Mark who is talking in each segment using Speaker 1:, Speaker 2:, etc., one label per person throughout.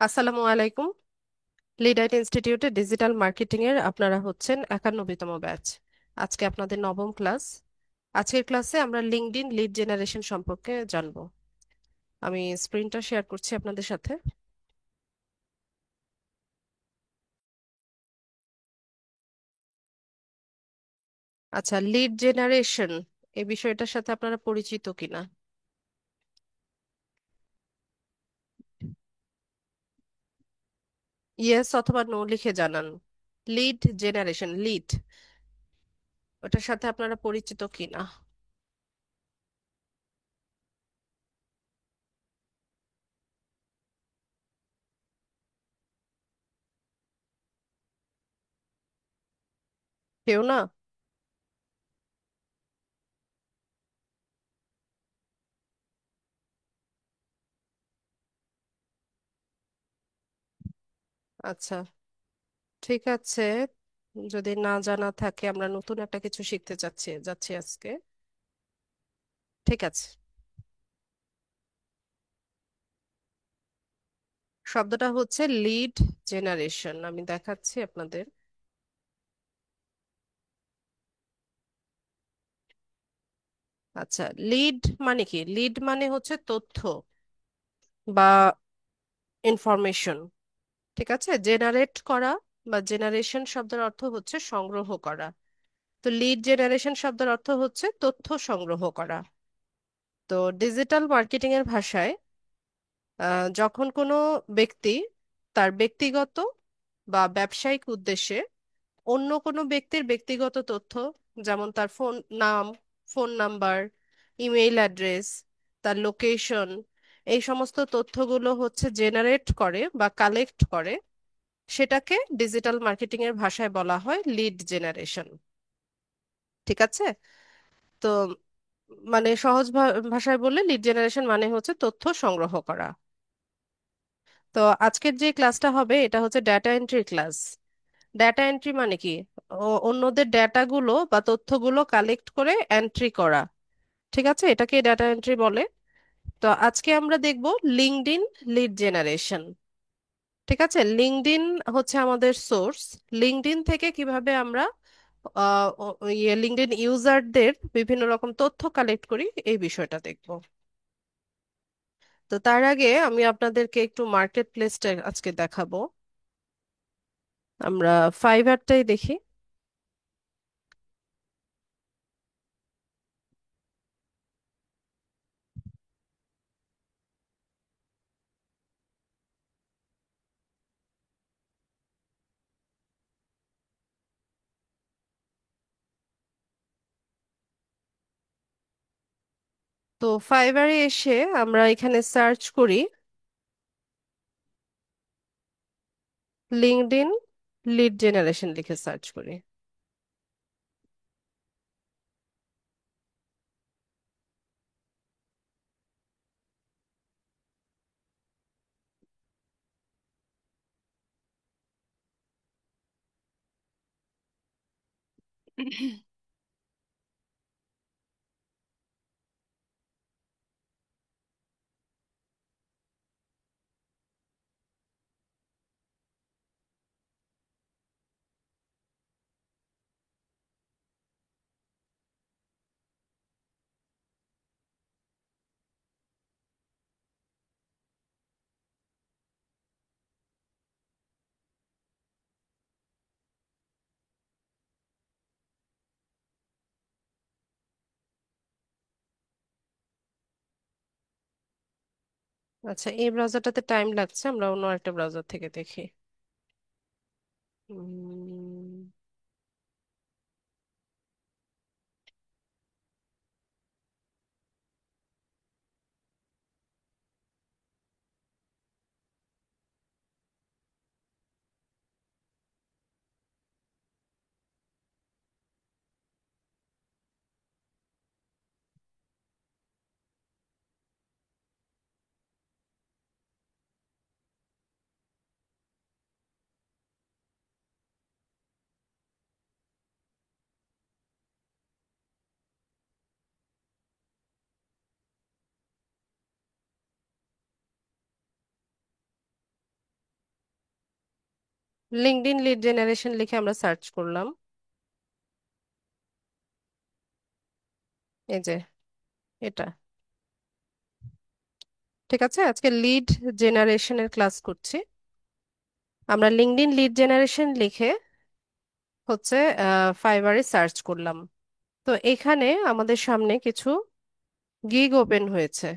Speaker 1: আসসালামু আলাইকুম। লিডাইট ইনস্টিটিউটে ডিজিটাল মার্কেটিং এর আপনারা হচ্ছেন 91তম ব্যাচ। আজকে আপনাদের নবম ক্লাস। আজকের ক্লাসে আমরা লিঙ্কডইন লিড জেনারেশন সম্পর্কে জানব। আমি স্ক্রিনটা শেয়ার করছি আপনাদের সাথে। আচ্ছা, লিড জেনারেশন এই বিষয়টার সাথে আপনারা পরিচিত কিনা? ইয়েস অথবা নো লিখে জানান। লিড জেনারেশন, লিড, ওটার সাথে আপনারা পরিচিত কিনা? কেউ না? আচ্ছা, ঠিক আছে। যদি না জানা থাকে, আমরা নতুন একটা কিছু শিখতে যাচ্ছি আজকে। ঠিক আছে। শব্দটা হচ্ছে লিড জেনারেশন, আমি দেখাচ্ছি আপনাদের। আচ্ছা, লিড মানে কি? লিড মানে হচ্ছে তথ্য বা ইনফরমেশন। ঠিক আছে, জেনারেট করা বা জেনারেশন শব্দের অর্থ হচ্ছে সংগ্রহ করা। তো লিড জেনারেশন শব্দের অর্থ হচ্ছে তথ্য সংগ্রহ করা। তো ডিজিটাল মার্কেটিং এর ভাষায় যখন কোনো ব্যক্তি তার ব্যক্তিগত বা ব্যবসায়িক উদ্দেশ্যে অন্য কোনো ব্যক্তির ব্যক্তিগত তথ্য, যেমন তার নাম, ফোন নাম্বার, ইমেইল অ্যাড্রেস, তার লোকেশন, এই সমস্ত তথ্যগুলো হচ্ছে জেনারেট করে বা কালেক্ট করে, সেটাকে ডিজিটাল মার্কেটিং এর ভাষায় বলা হয় লিড জেনারেশন। ঠিক আছে। তো মানে সহজ ভাষায় বললে লিড জেনারেশন মানে হচ্ছে তথ্য সংগ্রহ করা। তো আজকের যে ক্লাসটা হবে এটা হচ্ছে data entry class. Data entry মানে কি? অন্যদের ডেটাগুলো বা তথ্যগুলো কালেক্ট করে এন্ট্রি করা। ঠিক আছে, এটাকে ডেটা এন্ট্রি বলে। তো আজকে আমরা দেখব লিঙ্কডইন লিড জেনারেশন। ঠিক আছে, লিঙ্কডইন হচ্ছে আমাদের সোর্স। লিঙ্কডইন থেকে কিভাবে আমরা লিঙ্কডইন ইউজারদের বিভিন্ন রকম তথ্য কালেক্ট করি, এই বিষয়টা দেখব। তো তার আগে আমি আপনাদেরকে একটু মার্কেট প্লেসটা আজকে দেখাবো। আমরা ফাইবারটাই দেখি। তো ফাইবারে এসে আমরা এখানে সার্চ করি লিঙ্কডইন লিড জেনারেশন, লিখে সার্চ করি। আচ্ছা, এই ব্রাউজারটাতে টাইম লাগছে, আমরা অন্য একটা ব্রাউজার থেকে দেখি। উম, লিঙ্কডইন লিড জেনারেশন লিখে আমরা সার্চ করলাম। এই যে এটা, ঠিক আছে। আজকে লিড জেনারেশনের ক্লাস করছি। আমরা লিঙ্কডইন লিড জেনারেশন লিখে হচ্ছে ফাইবারে সার্চ করলাম। তো এখানে আমাদের সামনে কিছু গিগ ওপেন হয়েছে।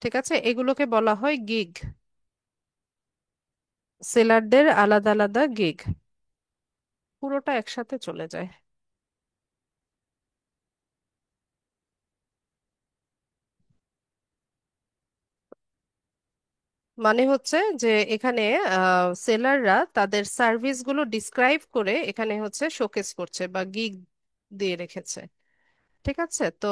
Speaker 1: ঠিক আছে, এগুলোকে বলা হয় গিগ, সেলারদের আলাদা আলাদা গিগ। পুরোটা একসাথে চলে যায়। মানে হচ্ছে যে এখানে সেলাররা তাদের সার্ভিসগুলো ডিসক্রাইব করে এখানে হচ্ছে শোকেস করছে বা গিগ দিয়ে রেখেছে। ঠিক আছে, তো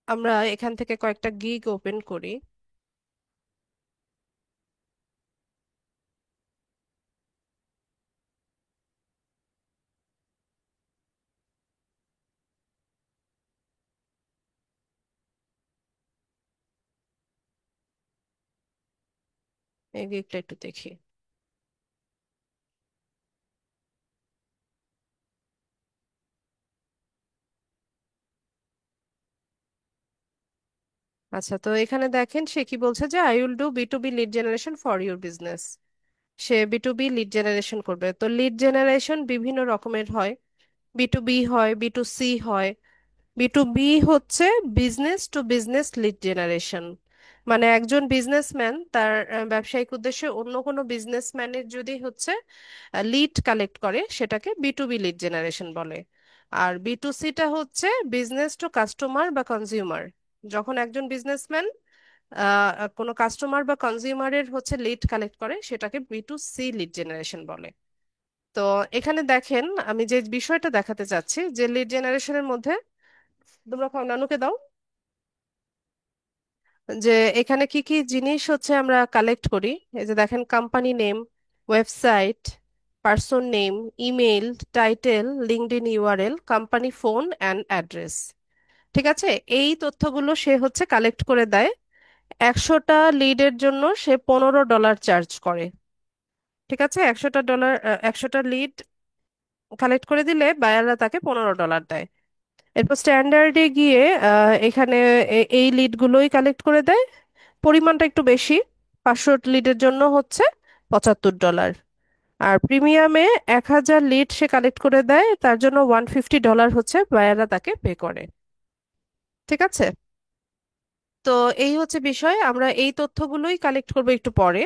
Speaker 1: আমরা এখান থেকে কয়েকটা গিগ ওপেন করি। এই গিগটা একটু দেখি। আচ্ছা, তো এখানে দেখেন সে কি বলছে যে I will do B to B lead generation for your business. সে B to B lead generation করবে। তো লিড জেনারেশন বিভিন্ন রকমের হয়। বি টু বি হয়, বি টু সি হয়। বি টু বি হচ্ছে business to business lead generation. মানে একজন বিজনেসম্যান তার ব্যবসায়িক উদ্দেশ্যে অন্য কোনো বিজনেসম্যানের যদি হচ্ছে লিড কালেক্ট করে সেটাকে B to B lead generation বলে। আর বি টু সিটা হচ্ছে বিজনেস টু কাস্টমার বা কনজিউমার। যখন একজন বিজনেসম্যান কোনো কাস্টমার বা কনজিউমারের হচ্ছে লিড কালেক্ট করে সেটাকে B to C lead generation বলে। তো এখানে দেখেন আমি যে বিষয়টা দেখাতে চাচ্ছি যে লিড জেনারেশনের মধ্যে, তোমরা খাও নানুকে দাও, যে এখানে কি কি জিনিস হচ্ছে আমরা কালেক্ট করি। এই যে দেখেন company name, website, person name, email, title, LinkedIn URL, company phone and address. ঠিক আছে, এই তথ্যগুলো সে হচ্ছে কালেক্ট করে দেয়। 100টা লিডের জন্য সে $15 চার্জ করে। ঠিক আছে, 100টা ডলার, 100টা লিড কালেক্ট করে দিলে বায়াররা তাকে $15 দেয়। এরপর স্ট্যান্ডার্ডে গিয়ে এখানে এই লিডগুলোই কালেক্ট করে দেয়। পরিমাণটা একটু বেশি, 500 লিডের জন্য হচ্ছে $75। আর প্রিমিয়ামে 1000 লিড সে কালেক্ট করে দেয়, তার জন্য $150 হচ্ছে বায়াররা তাকে পে করে। ঠিক আছে, তো এই হচ্ছে বিষয়। আমরা এই তথ্যগুলোই কালেক্ট করবো একটু পরে।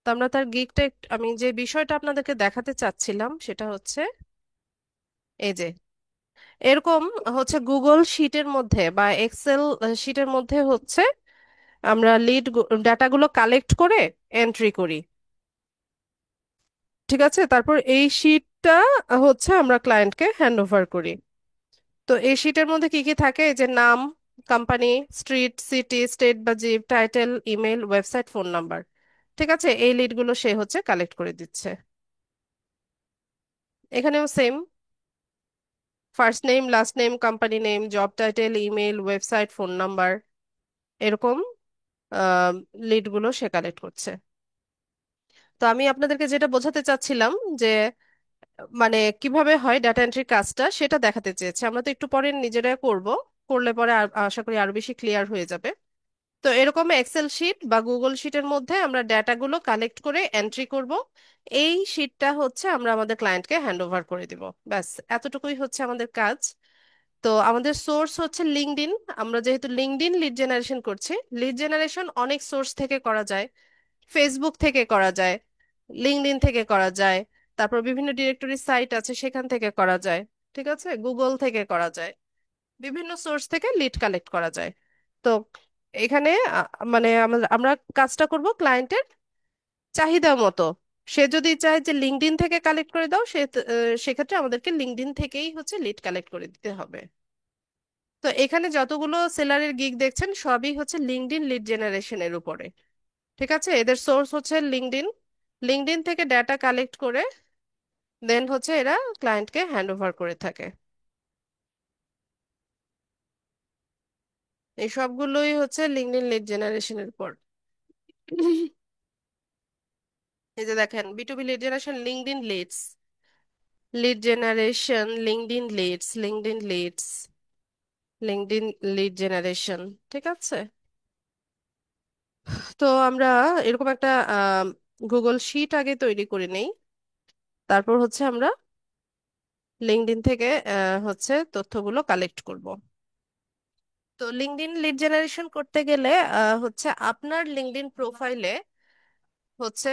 Speaker 1: তো আমরা তার গিগটা আমি যে বিষয়টা আপনাদেরকে দেখাতে চাচ্ছিলাম সেটা হচ্ছে এই যে এরকম হচ্ছে গুগল শিটের মধ্যে বা এক্সেল শিটের মধ্যে হচ্ছে আমরা লিড ডাটাগুলো কালেক্ট করে এন্ট্রি করি। ঠিক আছে, তারপর এই শিটটা হচ্ছে আমরা ক্লায়েন্টকে হ্যান্ড ওভার করি। তো এই শিটের মধ্যে কি কি থাকে, এই যে নাম, কোম্পানি, স্ট্রিট, সিটি, স্টেট বা zip, title, email, website, phone number. ঠিক আছে, এই লিডগুলো সে হচ্ছে কালেক্ট করে দিচ্ছে। এখানেও same, first name, last name, company name, job title, email, website, phone number, এরকম লিডগুলো সে কালেক্ট করছে। তো আমি আপনাদেরকে যেটা বোঝাতে চাচ্ছিলাম যে মানে কিভাবে হয় ডাটা এন্ট্রি কাজটা সেটা দেখাতে চেয়েছি। আমরা তো একটু পরে নিজেরা করব, করলে পরে আশা করি আরো বেশি ক্লিয়ার হয়ে যাবে। তো এরকম এক্সেল শিট বা গুগল শিটের মধ্যে আমরা ডাটাগুলো কালেক্ট করে এন্ট্রি করব। এই শিটটা হচ্ছে আমরা আমাদের ক্লায়েন্টকে হ্যান্ড ওভার করে দিব। ব্যাস, এতটুকুই হচ্ছে আমাদের কাজ। তো আমাদের সোর্স হচ্ছে লিঙ্কডইন। আমরা যেহেতু লিঙ্কডইন লিড জেনারেশন করছি, লিড জেনারেশন অনেক সোর্স থেকে করা যায়। ফেসবুক থেকে করা যায়, লিঙ্কডইন থেকে করা যায়, তারপর বিভিন্ন ডিরেক্টরি সাইট আছে সেখান থেকে করা যায়। ঠিক আছে, গুগল থেকে করা যায়, বিভিন্ন সোর্স থেকে লিড কালেক্ট করা যায়। তো এখানে মানে আমরা কাজটা করব ক্লায়েন্টের চাহিদা মতো। সে যদি চায় যে লিঙ্কডইন থেকে কালেক্ট করে দাও, সেক্ষেত্রে আমাদেরকে লিঙ্কডইন থেকেই হচ্ছে লিড কালেক্ট করে দিতে হবে। তো এখানে যতগুলো সেলারের গিগ দেখছেন সবই হচ্ছে লিঙ্কডইন লিড জেনারেশনের উপরে। ঠিক আছে, এদের সোর্স হচ্ছে লিঙ্কডইন। লিঙ্কডইন থেকে ডেটা কালেক্ট করে দেন হচ্ছে এরা ক্লায়েন্টকে হ্যান্ড ওভার করে থাকে। এই সবগুলোই হচ্ছে লিঙ্কডইন লিড জেনারেশনের পর। এই যে দেখেন, বিটুবি lead generation, LinkedIn leads, lead generation, LinkedIn leads, LinkedIn leads, LinkedIn lead generation. ঠিক আছে, তো আমরা এরকম একটা গুগল শিট আগে তৈরি করে নেই, তারপর হচ্ছে আমরা লিঙ্কডইন থেকে হচ্ছে তথ্যগুলো কালেক্ট করব। তো লিঙ্কডইন লিড জেনারেশন করতে গেলে হচ্ছে আপনার লিঙ্কডইন প্রোফাইলে হচ্ছে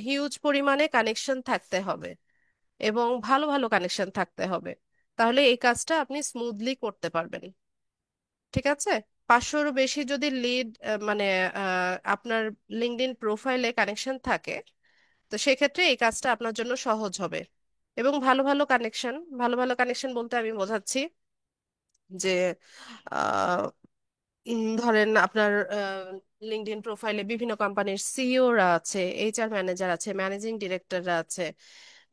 Speaker 1: হিউজ পরিমাণে কানেকশন থাকতে হবে, এবং ভালো ভালো কানেকশন থাকতে হবে। তাহলে এই কাজটা আপনি স্মুথলি করতে পারবেন। ঠিক আছে, 500-র বেশি যদি লিড মানে আপনার লিঙ্কডইন প্রোফাইলে কানেকশন থাকে, তো সেক্ষেত্রে এই কাজটা আপনার জন্য সহজ হবে। এবং ভালো ভালো কানেকশন, ভালো ভালো কানেকশন বলতে আমি বোঝাচ্ছি যে ধরেন আপনার লিঙ্কডইন প্রোফাইলে বিভিন্ন কোম্পানির সিইওরা আছে, এইচআর ম্যানেজার আছে, ম্যানেজিং ডিরেক্টররা আছে,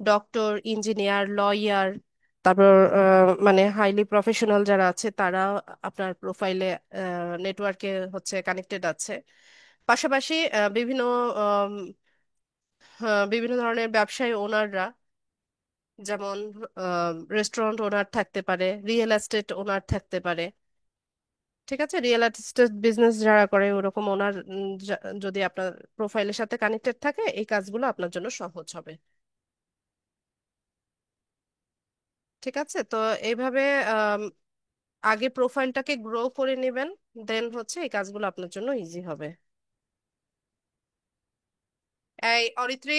Speaker 1: ডক্টর, ইঞ্জিনিয়ার, লয়ার, তারপর মানে হাইলি প্রফেশনাল যারা আছে তারা আপনার প্রোফাইলে নেটওয়ার্কে হচ্ছে কানেক্টেড আছে। পাশাপাশি বিভিন্ন ধরনের ব্যবসায়ী ওনাররা, যেমন রেস্টুরেন্ট ওনার থাকতে পারে, রিয়েল এস্টেট ওনার থাকতে পারে। ঠিক আছে, রিয়েল এস্টেট বিজনেস যারা করে ওরকম ওনার যদি আপনার প্রোফাইলের সাথে কানেক্টেড থাকে, এই কাজগুলো আপনার জন্য সহজ হবে। ঠিক আছে, তো এইভাবে আম, আগে প্রোফাইলটাকে গ্রো করে নেবেন, দেন হচ্ছে এই কাজগুলো আপনার জন্য ইজি হবে। এই অরিত্রী,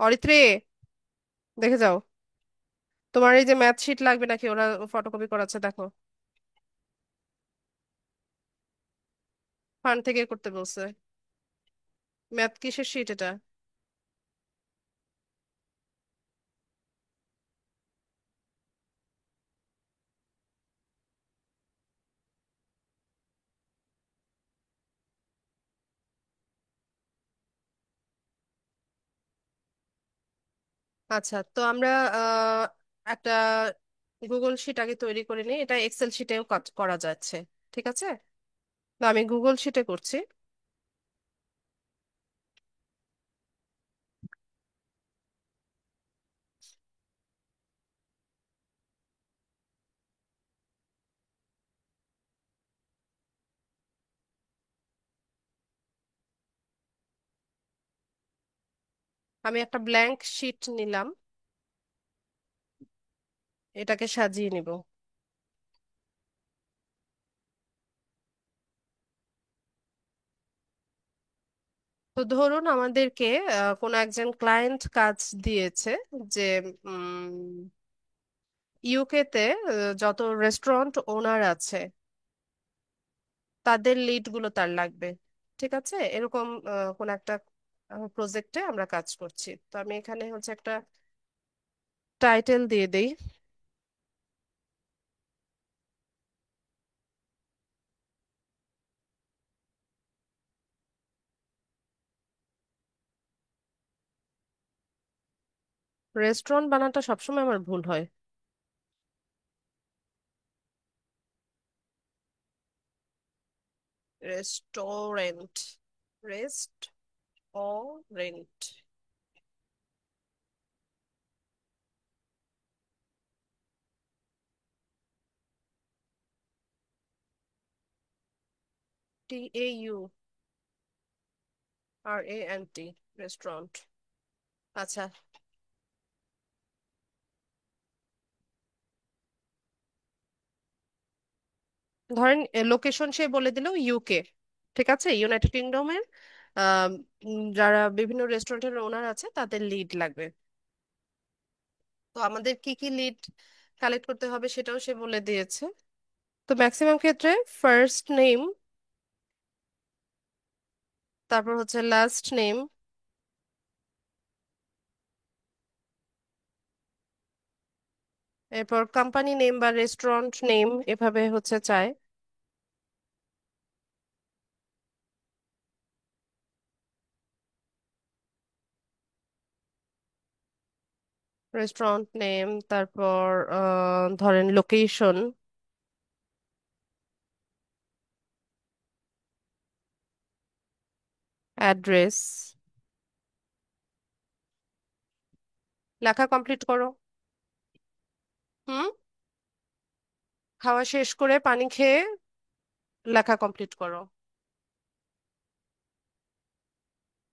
Speaker 1: অরিত্রী, দেখে যাও, তোমার এই যে ম্যাথ শিট লাগবে নাকি, ওরা ফটোকপি করাচ্ছে দেখো। ফান্ড থেকে করতে বলছে। ম্যাথ কিসের শিট এটা? আচ্ছা, তো আমরা আহ, একটা গুগল শিট আগে তৈরি করে নিই, এটা এক্সেল শিটেও কাজ করা যাচ্ছে। ঠিক আছে, তো আমি গুগল শিটে করছি। আমি একটা ব্ল্যাঙ্ক শিট নিলাম, এটাকে সাজিয়ে নিব। তো ধরুন আমাদেরকে কোনো একজন ক্লায়েন্ট কাজ দিয়েছে যে ইউকেতে যত রেস্টুরেন্ট ওনার আছে তাদের লিড গুলো তার লাগবে। ঠিক আছে, এরকম কোন একটা প্রজেক্টে আমরা কাজ করছি। তো আমি এখানে হচ্ছে একটা টাইটেল দিয়ে দেই, রেস্টুরেন্ট বানানটা সবসময় আমার ভুল হয়। রেস্টুরেন্ট, রেস্ট ও রেন্ট, TAU RANT, রেস্টুরেন্ট। আচ্ছা, ধরেন লোকেশন সে বলে দিল ইউকে। ঠিক আছে, ইউনাইটেড কিংডমের যারা বিভিন্ন রেস্টুরেন্টের ওনার আছে তাদের লিড লাগবে। তো আমাদের কি কি লিড কালেক্ট করতে হবে সেটাও সে বলে দিয়েছে। তো ম্যাক্সিমাম ক্ষেত্রে ফার্স্ট নেম, তারপর হচ্ছে লাস্ট নেম, এরপর কোম্পানি নেম বা রেস্টুরেন্ট নেম এভাবে হচ্ছে চায়। রেস্টুরেন্ট নেম, তারপর ধরেন লোকেশন, অ্যাড্রেস, লেখা কমপ্লিট করো। হুম। খাওয়া শেষ করে পানি খেয়ে লেখা কমপ্লিট করো।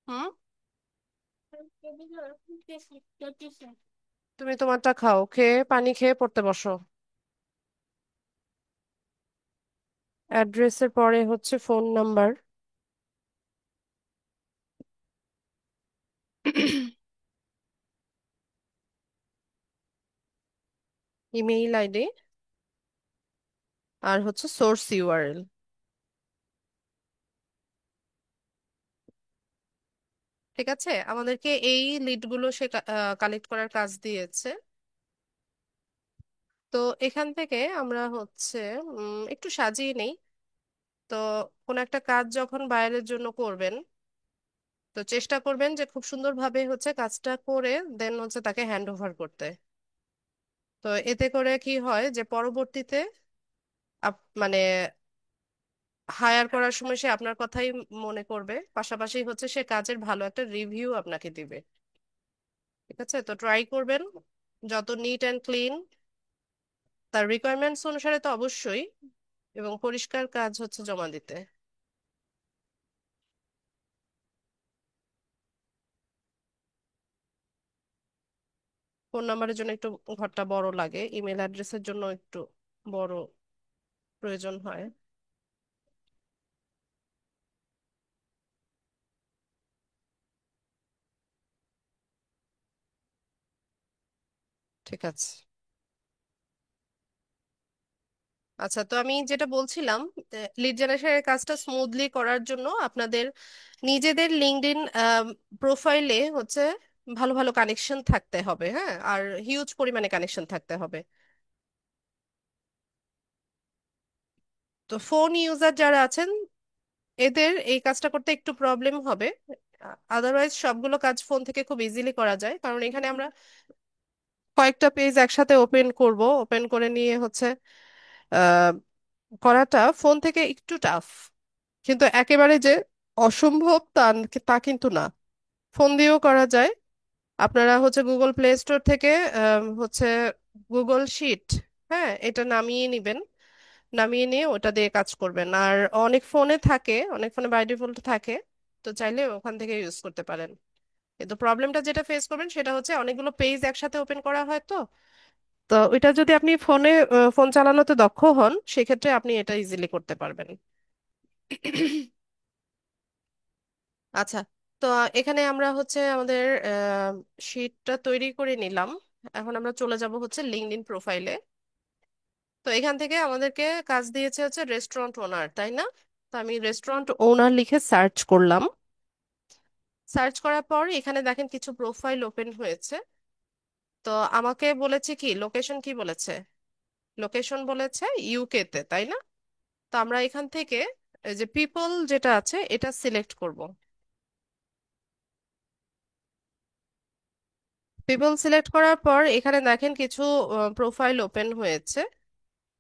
Speaker 1: হুম। তুমি তোমারটা খাও, খেয়ে পানি খেয়ে পড়তে বসো। অ্যাড্রেসের পরে হচ্ছে ফোন নাম্বার, ইমেইল আইডি, আর হচ্ছে সোর্স ইউআরএল। ঠিক আছে, আমাদেরকে এই লিডগুলো সে কালেক্ট করার কাজ দিয়েছে। তো এখান থেকে আমরা হচ্ছে একটু সাজিয়ে নেই। তো কোন একটা কাজ যখন বাইরের জন্য করবেন, তো চেষ্টা করবেন যে খুব সুন্দরভাবে হচ্ছে কাজটা করে দেন হচ্ছে তাকে হ্যান্ড ওভার করতে। তো এতে করে কি হয় যে পরবর্তীতে মানে হায়ার করার সময় সে আপনার কথাই মনে করবে, পাশাপাশি হচ্ছে সে কাজের ভালো একটা রিভিউ আপনাকে দিবে। ঠিক আছে, তো ট্রাই করবেন যত নিট অ্যান্ড ক্লিন, তার রিকোয়ারমেন্টস অনুসারে তো অবশ্যই, এবং পরিষ্কার কাজ হচ্ছে জমা দিতে। ফোন নাম্বারের জন্য একটু ঘরটা বড় লাগে, ইমেল অ্যাড্রেসের জন্য একটু বড় প্রয়োজন হয়। ঠিক আছে। আচ্ছা, তো আমি যেটা বলছিলাম, লিড জেনারেশনের কাজটা স্মুথলি করার জন্য আপনাদের নিজেদের লিঙ্কডইন প্রোফাইলে হচ্ছে ভালো ভালো কানেকশন থাকতে হবে, হ্যাঁ, আর হিউজ পরিমাণে কানেকশন থাকতে হবে। তো ফোন ইউজার যারা আছেন এদের এই কাজটা করতে একটু প্রবলেম হবে। আদারওয়াইজ সবগুলো কাজ ফোন থেকে খুব ইজিলি করা যায়, কারণ এখানে আমরা কয়েকটা পেজ একসাথে ওপেন করব, ওপেন করে নিয়ে হচ্ছে আহ, করাটা ফোন থেকে একটু টাফ, কিন্তু একেবারে যে অসম্ভব তা কিন্তু না। ফোন দিয়েও করা যায়। আপনারা হচ্ছে গুগল প্লে স্টোর থেকে হচ্ছে গুগল শিট, হ্যাঁ, এটা নামিয়ে নিবেন। নামিয়ে নিয়ে ওটা দিয়ে কাজ করবেন। আর অনেক ফোনে থাকে, অনেক ফোনে বাই ডিফল্ট থাকে, তো চাইলে ওখান থেকে ইউজ করতে পারেন। কিন্তু প্রবলেমটা যেটা ফেস করবেন সেটা হচ্ছে অনেকগুলো পেজ একসাথে ওপেন করা হয়। তো তো ওইটা যদি আপনি ফোনে ফোন চালানোতে দক্ষ হন, সেক্ষেত্রে আপনি এটা ইজিলি করতে পারবেন। আচ্ছা, তো এখানে আমরা হচ্ছে আমাদের শিটটা তৈরি করে নিলাম। এখন আমরা চলে যাব হচ্ছে লিঙ্কডইন প্রোফাইলে। তো এখান থেকে আমাদেরকে কাজ দিয়েছে হচ্ছে রেস্টুরেন্ট ওনার, তাই না? তো আমি রেস্টুরেন্ট ওনার লিখে সার্চ করলাম। সার্চ করার পর এখানে দেখেন কিছু প্রোফাইল ওপেন হয়েছে। তো আমাকে বলেছে কি, লোকেশন কি বলেছে? লোকেশন বলেছে ইউকে তে, তাই না? তো আমরা এখান থেকে এই যে পিপল যেটা আছে এটা সিলেক্ট করব। পিপল সিলেক্ট করার পর এখানে দেখেন কিছু প্রোফাইল ওপেন হয়েছে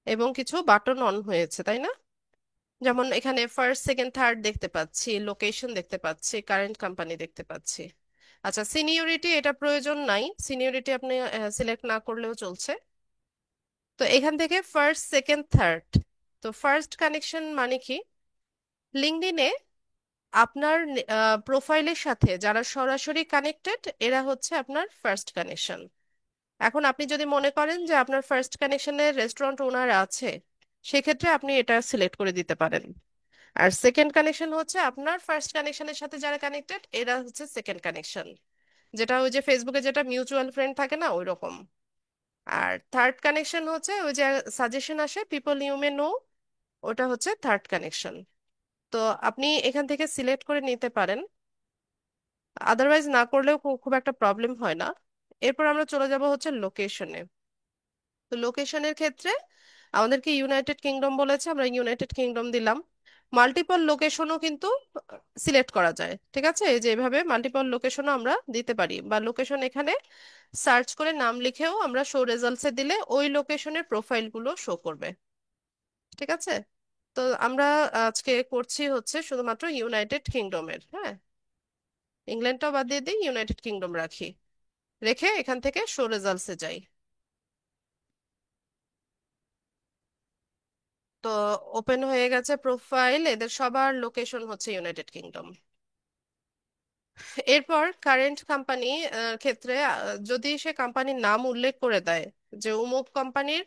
Speaker 1: এবং কিছু বাটন অন হয়েছে, তাই না? যেমন এখানে ফার্স্ট সেকেন্ড থার্ড দেখতে পাচ্ছি, লোকেশন দেখতে পাচ্ছি, কারেন্ট কোম্পানি দেখতে পাচ্ছি। আচ্ছা, সিনিয়রিটি এটা প্রয়োজন নাই, সিনিয়রিটি আপনি সিলেক্ট না করলেও চলছে। তো এখান থেকে ফার্স্ট সেকেন্ড থার্ড, তো ফার্স্ট কানেকশন মানে কি, লিঙ্কডইনে আপনার প্রোফাইলের সাথে যারা সরাসরি কানেক্টেড এরা হচ্ছে আপনার ফার্স্ট কানেকশন। এখন আপনি যদি মনে করেন যে আপনার ফার্স্ট কানেকশনে রেস্টুরেন্ট ওনার আছে, সেক্ষেত্রে আপনি এটা সিলেক্ট করে দিতে পারেন। আর সেকেন্ড কানেকশন হচ্ছে আপনার ফার্স্ট কানেকশনের সাথে যারা কানেক্টেড এরা হচ্ছে সেকেন্ড কানেকশন, যেটা ওই যে ফেসবুকে যেটা মিউচুয়াল ফ্রেন্ড থাকে না, ওই রকম। আর থার্ড কানেকশন হচ্ছে ওই যে সাজেশন আসে পিপল ইউ মে নো, ওটা হচ্ছে থার্ড কানেকশন। তো আপনি এখান থেকে সিলেক্ট করে নিতে পারেন, আদারওয়াইজ না করলেও খুব একটা প্রবলেম হয় না। এরপর আমরা চলে যাব হচ্ছে লোকেশনে। তো লোকেশনের ক্ষেত্রে আমাদেরকে ইউনাইটেড কিংডম বলেছে, আমরা ইউনাইটেড কিংডম দিলাম। মাল্টিপল লোকেশনও কিন্তু সিলেক্ট করা যায়, ঠিক আছে, এই যে এভাবে মাল্টিপল লোকেশনও আমরা দিতে পারি, বা লোকেশন এখানে সার্চ করে নাম লিখেও আমরা শো রেজাল্টসে দিলে ওই লোকেশনের প্রোফাইলগুলো শো করবে। ঠিক আছে, তো আমরা আজকে করছি হচ্ছে শুধুমাত্র ইউনাইটেড কিংডমের, হ্যাঁ। ইংল্যান্ডটাও বাদ দিয়ে দিই, ইউনাইটেড কিংডম রাখি। রেখে এখান থেকে শো রেজাল্টসে যাই। তো ওপেন হয়ে গেছে প্রোফাইল, এদের সবার লোকেশন হচ্ছে ইউনাইটেড কিংডম। এরপর কারেন্ট কোম্পানি ক্ষেত্রে যদি সে কোম্পানির নাম উল্লেখ করে দেয় যে অমুক কোম্পানির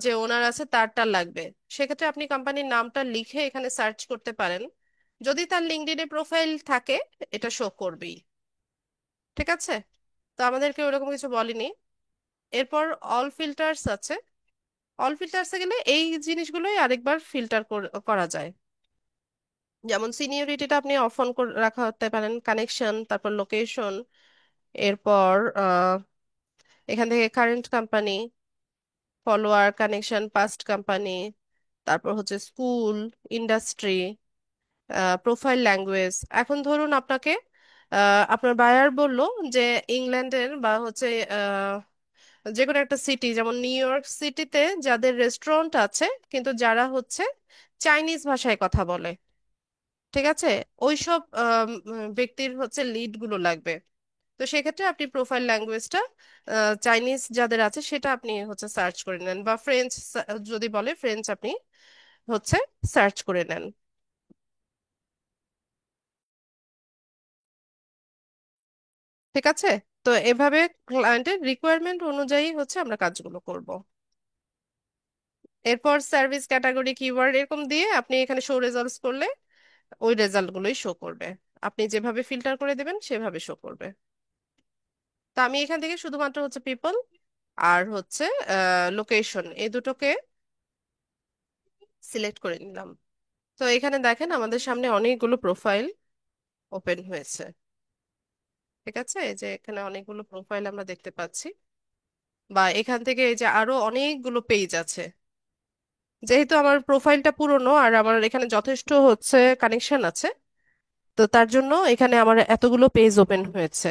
Speaker 1: যে ওনার আছে তারটা লাগবে, সেক্ষেত্রে আপনি কোম্পানির নামটা লিখে এখানে সার্চ করতে পারেন। যদি তার লিঙ্কডইনে প্রোফাইল থাকে, এটা শো করবেই। ঠিক আছে, তো আমাদেরকে ওরকম কিছু বলেনি। এরপর অল ফিল্টার্স আছে। অল ফিল্টার্সে গেলে এই জিনিসগুলোই আরেকবার ফিল্টার করা যায়। যেমন সিনিয়রিটিটা আপনি অফ অন করে রাখা হতে পারেন, কানেকশন, তারপর লোকেশন। এরপর এখান থেকে current company, follower, connection, past company, তারপর হচ্ছে স্কুল, ইন্ডাস্ট্রি, প্রোফাইল ল্যাঙ্গুয়েজ। এখন ধরুন আপনাকে আপনার বায়ার বলল যে ইংল্যান্ডের বা হচ্ছে আহ, যে কোনো একটা সিটি, যেমন নিউ ইয়র্ক সিটিতে যাদের রেস্টুরেন্ট আছে কিন্তু যারা হচ্ছে চাইনিজ ভাষায় কথা বলে, ঠিক আছে, ওইসব ব্যক্তির হচ্ছে লিড গুলো লাগবে। তো সেক্ষেত্রে আপনি প্রোফাইল ল্যাঙ্গুয়েজটা চাইনিজ যাদের আছে সেটা আপনি হচ্ছে সার্চ করে নেন, বা ফ্রেঞ্চ যদি বলে ফ্রেঞ্চ আপনি হচ্ছে সার্চ করে নেন। ঠিক আছে, তো এভাবে ক্লায়েন্টের রিকোয়ারমেন্ট অনুযায়ী হচ্ছে আমরা কাজগুলো করব। এরপর সার্ভিস ক্যাটাগরি কিওয়ার্ড এরকম দিয়ে আপনি এখানে শো রেজাল্টস করলে ওই রেজাল্ট গুলোই শো করবে। আপনি যেভাবে ফিল্টার করে দেবেন সেভাবে শো করবে। তো আমি এখান থেকে শুধুমাত্র হচ্ছে পিপল আর হচ্ছে লোকেশন এই দুটোকে সিলেক্ট করে নিলাম। তো এখানে দেখেন আমাদের সামনে অনেকগুলো প্রোফাইল ওপেন হয়েছে। ঠিক আছে, এই যে এখানে অনেকগুলো প্রোফাইল আমরা দেখতে পাচ্ছি, বা এখান থেকে এই যে আরো অনেকগুলো পেজ আছে। যেহেতু আমার প্রোফাইলটা পুরনো আর আমার এখানে যথেষ্ট হচ্ছে কানেকশন আছে, তো তার জন্য এখানে আমার এতগুলো পেজ ওপেন হয়েছে।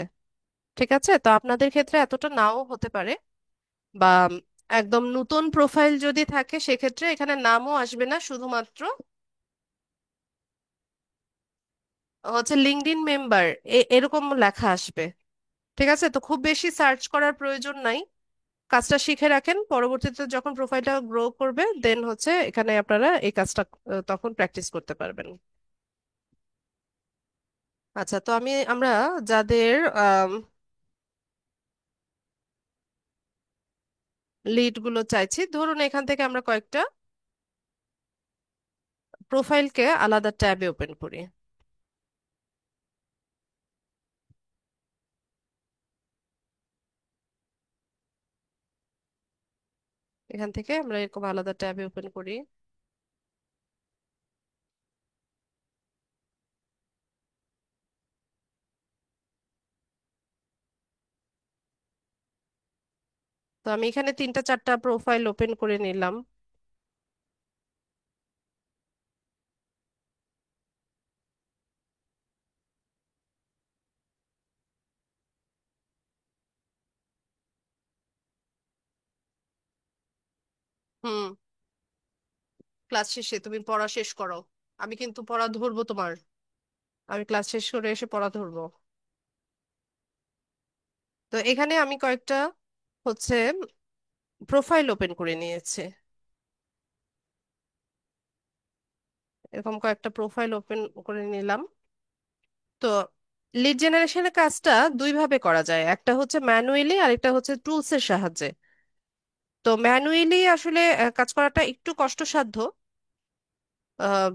Speaker 1: ঠিক আছে, তো আপনাদের ক্ষেত্রে এতটা নাও হতে পারে, বা একদম নতুন প্রোফাইল যদি থাকে সেক্ষেত্রে এখানে নামও আসবে না, শুধুমাত্র হচ্ছে লিঙ্কডইন মেম্বার এরকম লেখা আসবে। ঠিক আছে, তো খুব বেশি সার্চ করার প্রয়োজন নাই। কাজটা শিখে রাখেন, পরবর্তীতে যখন প্রোফাইলটা গ্রো করবে দেন হচ্ছে এখানে আপনারা এই কাজটা তখন প্র্যাকটিস করতে পারবেন। আচ্ছা, তো আমরা যাদের লিড গুলো চাইছি, ধরুন এখান থেকে আমরা কয়েকটা প্রোফাইলকে আলাদা ট্যাবে ওপেন করি। এখান থেকে আমরা এরকম আলাদা ট্যাবে ওপেন করি। তো আমি এখানে তিনটা চারটা প্রোফাইল ওপেন করে নিলাম। হুম, ক্লাস শেষে তুমি পড়া শেষ করো, আমি কিন্তু পড়া ধরবো তোমার। আমি ক্লাস শেষ করে এসে পড়া ধরবো। তো এখানে আমি কয়েকটা হচ্ছে প্রোফাইল ওপেন করে নিয়েছি। এরকম কয়েকটা প্রোফাইল ওপেন করে নিলাম। তো লিড জেনারেশনের কাজটা দুই ভাবে করা যায়, একটা হচ্ছে ম্যানুয়ালি আর একটা হচ্ছে টুলস এর সাহায্যে। তো ম্যানুয়ালি আসলে কাজ করাটা একটু কষ্টসাধ্য। আহ,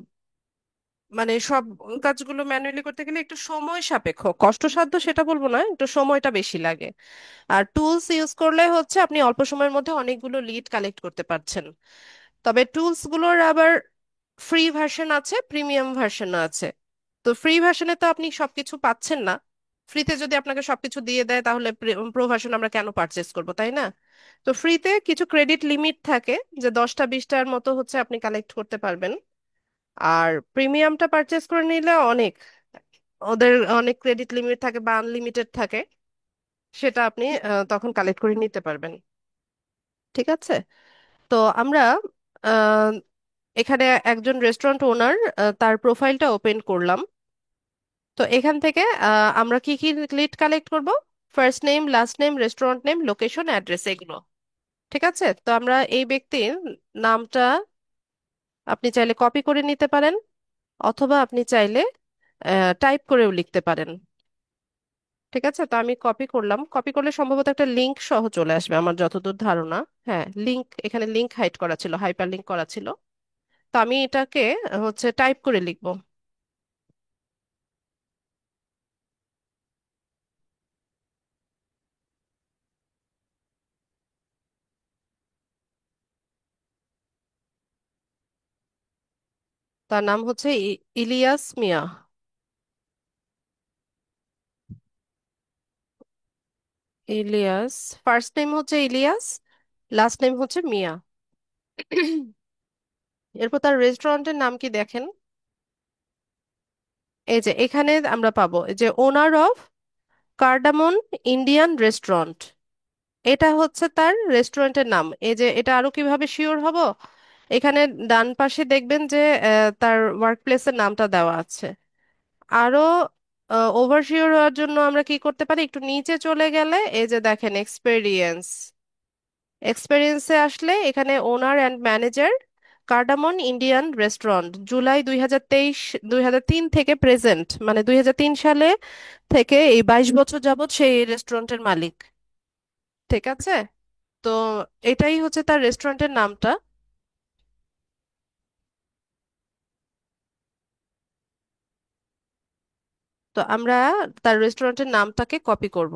Speaker 1: মানে সব কাজগুলো ম্যানুয়ালি করতে গেলে একটু সময় সাপেক্ষ, কষ্টসাধ্য সেটা বলবো না, একটু সময়টা বেশি লাগে। আর টুলস ইউজ করলে হচ্ছে আপনি অল্প সময়ের মধ্যে অনেকগুলো লিড কালেক্ট করতে পারছেন। তবে টুলস গুলোর আবার ফ্রি ভার্সন আছে, প্রিমিয়াম ভার্সন আছে। তো ফ্রি ভার্সনে তো আপনি সবকিছু পাচ্ছেন না। ফ্রিতে যদি আপনাকে সবকিছু দিয়ে দেয় তাহলে প্রো ভার্সন আমরা কেন পারচেস করব, তাই না? তো ফ্রিতে কিছু ক্রেডিট লিমিট থাকে, যে 10টা 20টার মতো হচ্ছে আপনি কালেক্ট করতে পারবেন। আর প্রিমিয়ামটা পারচেস করে নিলে অনেক, ওদের অনেক ক্রেডিট লিমিট থাকে বা আনলিমিটেড থাকে, সেটা আপনি তখন কালেক্ট করে নিতে পারবেন। ঠিক আছে, তো আমরা আহ, এখানে একজন রেস্টুরেন্ট ওনার তার প্রোফাইলটা ওপেন করলাম। তো এখান থেকে আমরা কি কি লিড কালেক্ট করব? First name, last name, restaurant name, location, address, এগুলো। ঠিক আছে, তো আমরা এই ব্যক্তির নামটা আপনি চাইলে কপি করে নিতে পারেন, অথবা আপনি চাইলে টাইপ করেও লিখতে পারেন। ঠিক আছে, তো আমি কপি করলাম। কপি করলে সম্ভবত একটা লিংক সহ চলে আসবে আমার যতদূর ধারণা। হ্যাঁ, লিংক, এখানে লিংক হাইড করা ছিল, হাইপার লিংক করা ছিল। তো আমি এটাকে হচ্ছে টাইপ করে লিখবো। তার নাম হচ্ছে ইলিয়াস মিয়া। ইলিয়াস, ফার্স্ট নেম হচ্ছে ইলিয়াস, লাস্ট নেম হচ্ছে মিয়া। এরপর তার রেস্টুরেন্টের নাম কি দেখেন? এই যে এখানে আমরা পাবো এই যে ওনার অফ কার্ডামন ইন্ডিয়ান রেস্টুরেন্ট, এটা হচ্ছে তার রেস্টুরেন্টের নাম। এই যে এটা আরো কিভাবে শিওর হব, এখানে ডান পাশে দেখবেন যে তার ওয়ার্ক প্লেসের নামটা দেওয়া আছে। আরো ওভার শিওর হওয়ার জন্য আমরা কি করতে পারি, একটু নিচে চলে গেলে এই যে দেখেন এক্সপেরিয়েন্স, এক্সপেরিয়েন্সে আসলে এখানে owner and manager, Cardamom Indian restaurant, July 2023, 2003 থেকে প্রেজেন্ট, মানে 2003 সালে থেকে এই 22 বছর যাবত সেই রেস্টুরেন্টের মালিক। ঠিক আছে, তো এটাই হচ্ছে তার রেস্টুরেন্টের নামটা। তো আমরা তার রেস্টুরেন্টের নামটাকে কপি করব।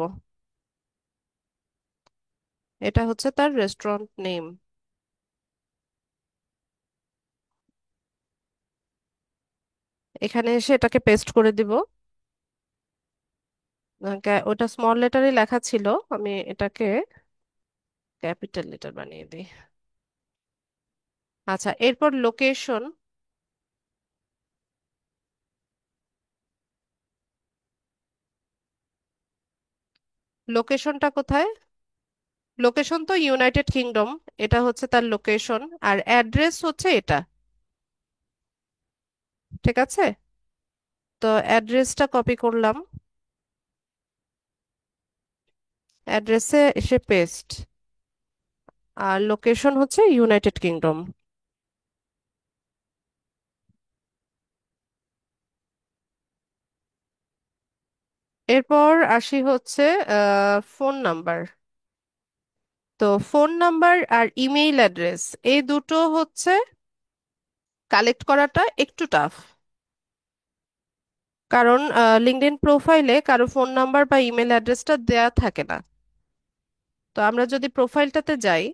Speaker 1: এটা হচ্ছে তার রেস্টুরেন্ট নেম। এখানে এসে এটাকে পেস্ট করে দিব। ওটা স্মল লেটারে লেখা ছিল, আমি এটাকে ক্যাপিটাল লেটার বানিয়ে দিই। আচ্ছা, এরপর লোকেশন। লোকেশনটা কোথায়? লোকেশন তো ইউনাইটেড কিংডম, এটা হচ্ছে তার লোকেশন। আর অ্যাড্রেস হচ্ছে এটা। ঠিক আছে, তো অ্যাড্রেসটা কপি করলাম, অ্যাড্রেসে এসে পেস্ট। আর লোকেশন হচ্ছে ইউনাইটেড কিংডম। এরপর আসি হচ্ছে ফোন নাম্বার। তো ফোন নাম্বার আর ইমেইল অ্যাড্রেস, এই দুটো হচ্ছে কালেক্ট করাটা একটু টাফ। কারণ লিঙ্কডইন প্রোফাইলে কারো ফোন নাম্বার বা ইমেল অ্যাড্রেসটা দেয়া থাকে না। তো আমরা যদি প্রোফাইলটাতে যাই,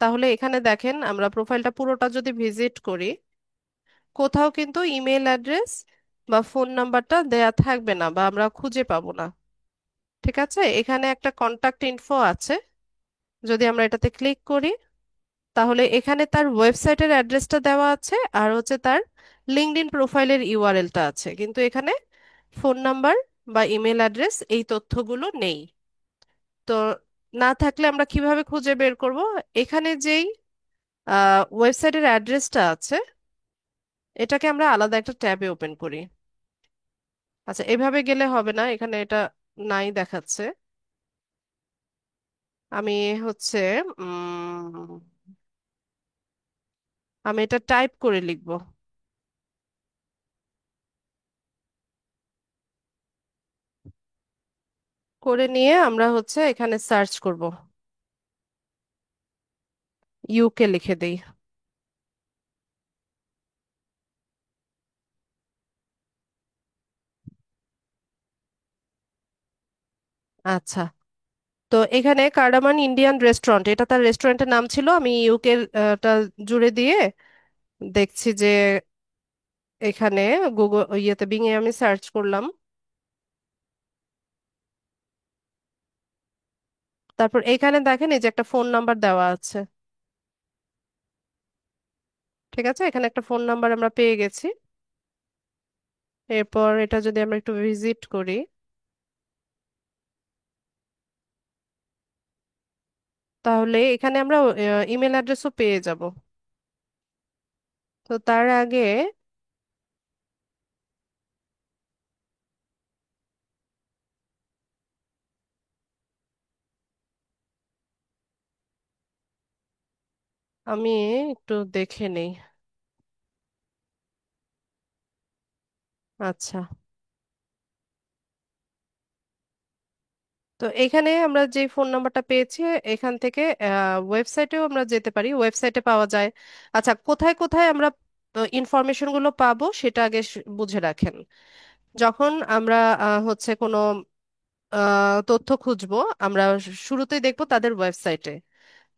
Speaker 1: তাহলে এখানে দেখেন আমরা প্রোফাইলটা পুরোটা যদি ভিজিট করি, কোথাও কিন্তু ইমেল অ্যাড্রেস বা ফোন নাম্বারটা দেয়া থাকবে না, বা আমরা খুঁজে পাবো না। ঠিক আছে, এখানে একটা কন্টাক্ট ইনফো আছে, যদি আমরা এটাতে ক্লিক করি, তাহলে এখানে তার ওয়েবসাইটের অ্যাড্রেসটা দেওয়া আছে, আর হচ্ছে তার লিঙ্কডইন প্রোফাইলের ইউআরএলটা আছে, কিন্তু এখানে ফোন নাম্বার বা ইমেল অ্যাড্রেস এই তথ্যগুলো নেই। তো না থাকলে আমরা কিভাবে খুঁজে বের করব? এখানে যেই ওয়েবসাইটের অ্যাড্রেসটা আছে, এটাকে আমরা আলাদা একটা ট্যাবে ওপেন করি। আচ্ছা, এভাবে গেলে হবে না, এখানে এটা নাই দেখাচ্ছে। আমি হচ্ছে উম আমি এটা টাইপ করে লিখব। করে নিয়ে আমরা হচ্ছে এখানে সার্চ করব, ইউকে লিখে দেই। আচ্ছা, তো এখানে কার্ডামান ইন্ডিয়ান রেস্টুরেন্ট, এটা তার রেস্টুরেন্টের নাম ছিল। আমি ইউকে টা জুড়ে দিয়ে দেখছি যে এখানে গুগল ইয়েতে বিং এ আমি সার্চ করলাম। তারপর এখানে দেখেন এই যে একটা ফোন নাম্বার দেওয়া আছে। ঠিক আছে, এখানে একটা ফোন নাম্বার আমরা পেয়ে গেছি। এরপর এটা যদি আমরা একটু ভিজিট করি, তাহলে এখানে আমরা ইমেল অ্যাড্রেসও পেয়ে যাব। তো তার আগে আমি একটু দেখে নেই। আচ্ছা, তো এখানে আমরা যে ফোন নাম্বারটা পেয়েছি এখান থেকে ওয়েবসাইটেও আমরা যেতে পারি, ওয়েবসাইটে পাওয়া যায়। আচ্ছা, কোথায় কোথায় আমরা ইনফরমেশন গুলো পাবো সেটা আগে বুঝে রাখেন। যখন আমরা হচ্ছে কোনো তথ্য খুঁজবো, আমরা শুরুতেই দেখবো তাদের ওয়েবসাইটে।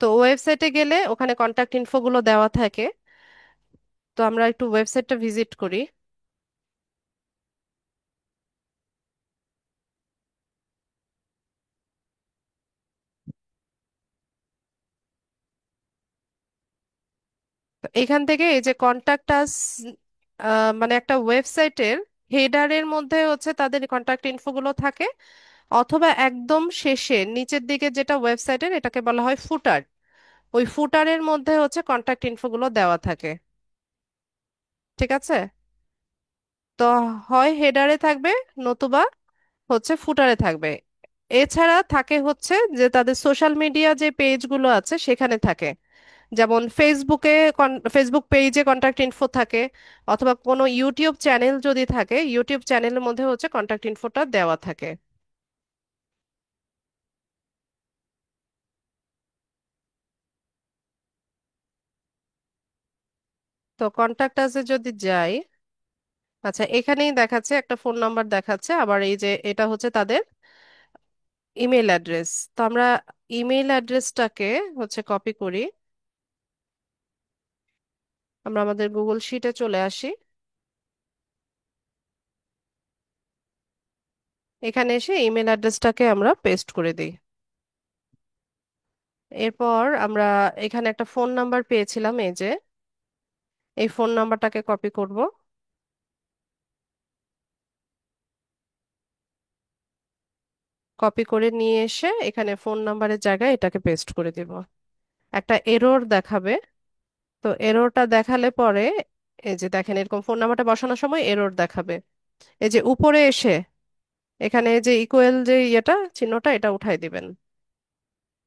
Speaker 1: তো ওয়েবসাইটে গেলে ওখানে কন্ট্যাক্ট ইনফো গুলো দেওয়া থাকে। তো আমরা একটু ওয়েবসাইটটা ভিজিট করি। তো এখান থেকে এই যে কন্ট্যাক্ট আস, মানে একটা ওয়েবসাইটের হেডারের মধ্যে হচ্ছে তাদের কন্ট্যাক্ট ইনফো গুলো থাকে, অথবা একদম শেষে নিচের দিকে যেটা ওয়েবসাইটের, এটাকে বলা হয় ফুটার। ওই ফুটারের মধ্যে হচ্ছে কন্ট্যাক্ট ইনফো গুলো দেওয়া থাকে। ঠিক আছে? তো হয় হেডারে থাকবে, নতুবা হচ্ছে ফুটারে থাকবে। এছাড়া থাকে হচ্ছে যে তাদের সোশ্যাল মিডিয়া যে পেজগুলো আছে সেখানে থাকে। যেমন ফেসবুকে, ফেসবুক পেজে কন্ট্যাক্ট ইনফো থাকে, অথবা কোনো ইউটিউব চ্যানেল যদি থাকে ইউটিউব চ্যানেলের মধ্যে হচ্ছে কন্ট্যাক্ট ইনফোটা দেওয়া থাকে। তো কন্ট্যাক্ট আসে যদি যাই, আচ্ছা এখানেই দেখাচ্ছে একটা ফোন নাম্বার দেখাচ্ছে, আবার এই যে এটা হচ্ছে তাদের ইমেল অ্যাড্রেস। তো আমরা ইমেল অ্যাড্রেসটাকে হচ্ছে কপি করি, আমরা আমাদের গুগল শিটে চলে আসি। এখানে এসে ইমেল অ্যাড্রেসটাকে আমরা পেস্ট করে দিই। এরপর আমরা এখানে একটা ফোন নাম্বার পেয়েছিলাম, এই যে এই ফোন নাম্বারটাকে কপি করব। কপি করে নিয়ে এসে এখানে ফোন নাম্বারের জায়গায় এটাকে পেস্ট করে দিব। একটা এরর দেখাবে। তো এররটা দেখালে পরে এই যে দেখেন এরকম ফোন নাম্বারটা বসানোর সময় এরর দেখাবে। এই যে উপরে এসে এখানে এই যে ইকুয়াল যে ইয়েটা চিহ্নটা, এটা উঠাই দিবেন,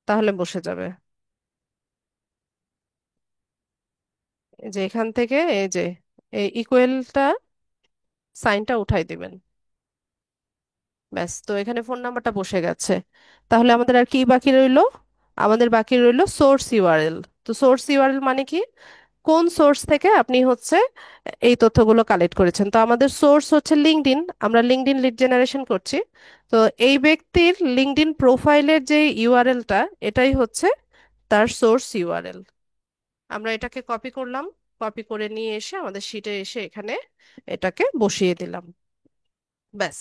Speaker 1: তাহলে বসে যাবে। এই যে এখান থেকে এই যে এই ইকুয়ালটা সাইনটা উঠাই দিবেন। ব্যাস, তো এখানে ফোন নাম্বারটা বসে গেছে। তাহলে আমাদের আর কি বাকি রইলো? আমাদের বাকি রইলো সোর্স ইউআরএল। তো সোর্স ইউআরএল মানে কি? কোন সোর্স থেকে আপনি হচ্ছে এই তথ্যগুলো কালেক্ট করেছেন। তো আমাদের সোর্স হচ্ছে লিঙ্কডইন, আমরা লিঙ্কডইন লিড জেনারেশন করছি। তো এই ব্যক্তির লিঙ্কডইন প্রোফাইলের যে ইউআরএলটা, এটাই হচ্ছে তার সোর্স ইউআরএল। আমরা এটাকে কপি করলাম, কপি করে নিয়ে এসে আমাদের শিটে এসে এখানে এটাকে বসিয়ে দিলাম। ব্যাস,